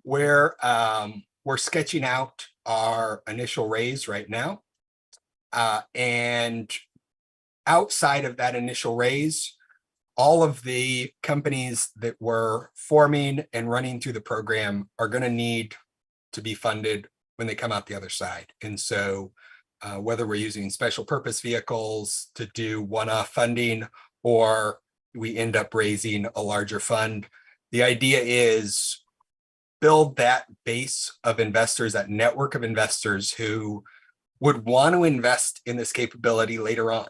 We're sketching out our initial raise right now. And outside of that initial raise, all of the companies that were forming and running through the program are going to need to be funded when they come out the other side. And so whether we're using special purpose vehicles to do one-off funding, or we end up raising a larger fund, the idea is build that base of investors, that network of investors who would want to invest in this capability later on.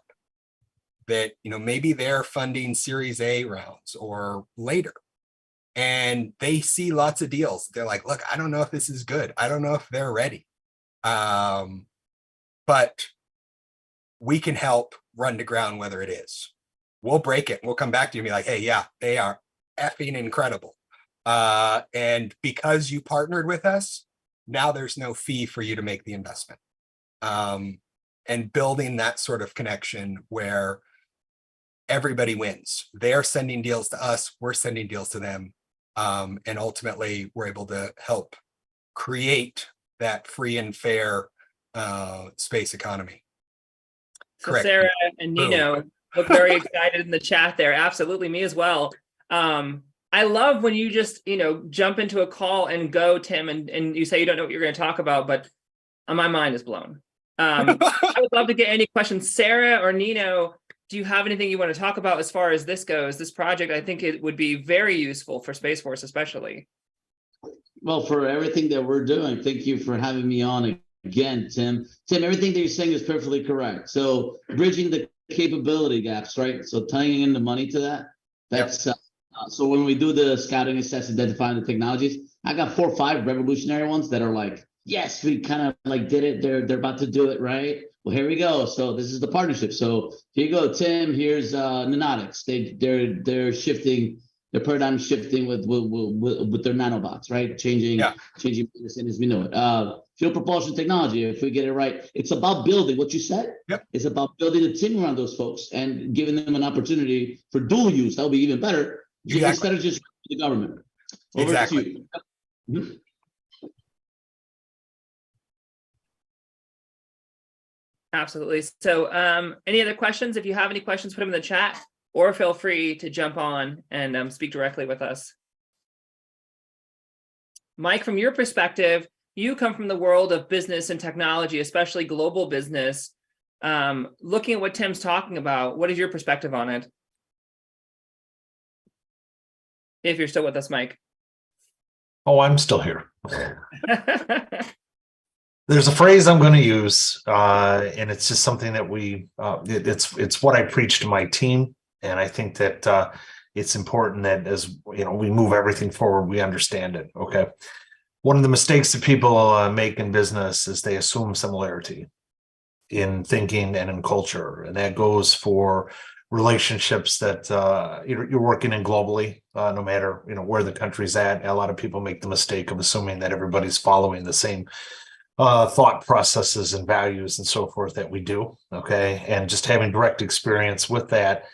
That, maybe they're funding Series A rounds or later, and they see lots of deals. They're like, look, I don't know if this is good. I don't know if they're ready. But we can help run to ground whether it is. We'll break it. We'll come back to you and be like, hey, yeah, they are effing incredible. And because you partnered with us, now there's no fee for you to make the investment. And building that sort of connection where everybody wins. They're sending deals to us, we're sending deals to them. And ultimately, we're able to help create that free and fair space economy. So Correct. Sarah and Nino look very excited in the chat there. Absolutely, me as well. I love when you just, jump into a call and go, Tim, and you say you don't know what you're going to talk about, but my mind is blown. I would love to get any questions. Sarah or Nino, do you have anything you want to talk about as far as this goes? This project, I think it would be very useful for Space Force, especially. Well, for everything that we're doing, thank you for having me on again, Tim. Tim, everything that you're saying is perfectly correct. So bridging the capability gaps, right? So tying in the money to that, that's so when we do the scouting, assess, identifying the technologies, I got 4 or 5 revolutionary ones that are like, yes, we kind of like did it. They're about to do it, right? Well, here we go. So this is the partnership. So here you go, Tim. Here's Nanotics. They're shifting. Their paradigm shifting with their nanobots, right? Changing medicine as we know it. Fuel propulsion technology, if we get it right, it's about building what you said. Yep. It's about building a team around those folks and giving them an opportunity for dual use. That'll be even better. Exactly. Instead of just the government. Over exactly. to you. Mm-hmm. Absolutely. So any other questions? If you have any questions, put them in the chat, or feel free to jump on and speak directly with us. Mike, from your perspective, you come from the world of business and technology, especially global business. Looking at what Tim's talking about, what is your perspective on it? If you're still with us, Mike. Oh, I'm still here. There's a phrase I'm going to use, and it's just something that it's what I preach to my team. And I think that it's important that as we move everything forward, we understand it. Okay. One of the mistakes that people make in business is they assume similarity in thinking and in culture. And that goes for relationships that you're working in globally, no matter where the country's at. A lot of people make the mistake of assuming that everybody's following the same thought processes and values and so forth that we do. Okay. And just having direct experience with that,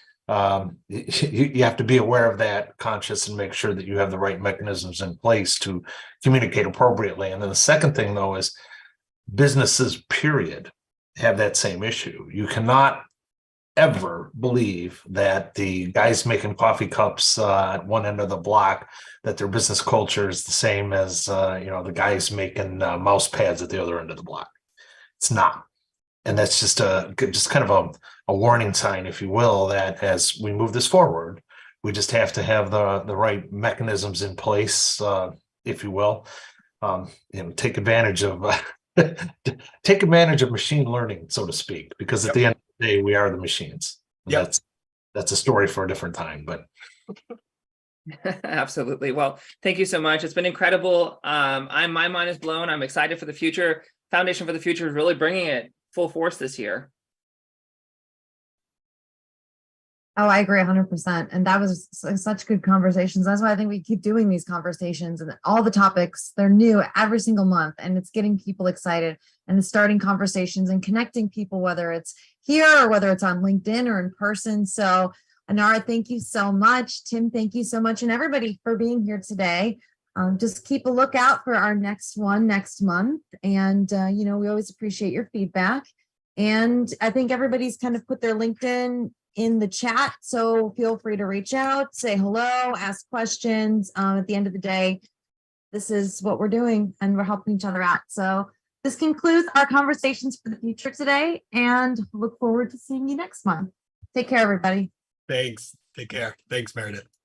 you have to be aware of that, conscious, and make sure that you have the right mechanisms in place to communicate appropriately. And then the second thing, though, is businesses, period, have that same issue. You cannot ever believe that the guys making coffee cups at one end of the block, that their business culture is the same as the guys making mouse pads at the other end of the block. It's not. And that's just kind of a warning sign, if you will, that as we move this forward, we just have to have the right mechanisms in place if you will. Take advantage of take advantage of machine learning, so to speak, because at the end of the day, we are the machines. That's a story for a different time, but absolutely. Well, thank you so much. It's been incredible. My mind is blown. I'm excited for the future. Foundation for the Future is really bringing it full force this year. Oh, I agree 100%. And that was such good conversations. That's why I think we keep doing these conversations, and all the topics, they're new every single month, and it's getting people excited and it's starting conversations and connecting people, whether it's here or whether it's on LinkedIn or in person. So Inara, thank you so much. Tim, thank you so much. And everybody for being here today. Just keep a lookout for our next one next month. And, we always appreciate your feedback. And I think everybody's kind of put their LinkedIn in the chat. So feel free to reach out, say hello, ask questions. At the end of the day, this is what we're doing and we're helping each other out. So this concludes our conversations for the future today, and look forward to seeing you next month. Take care, everybody. Thanks. Take care. Thanks, Meredith.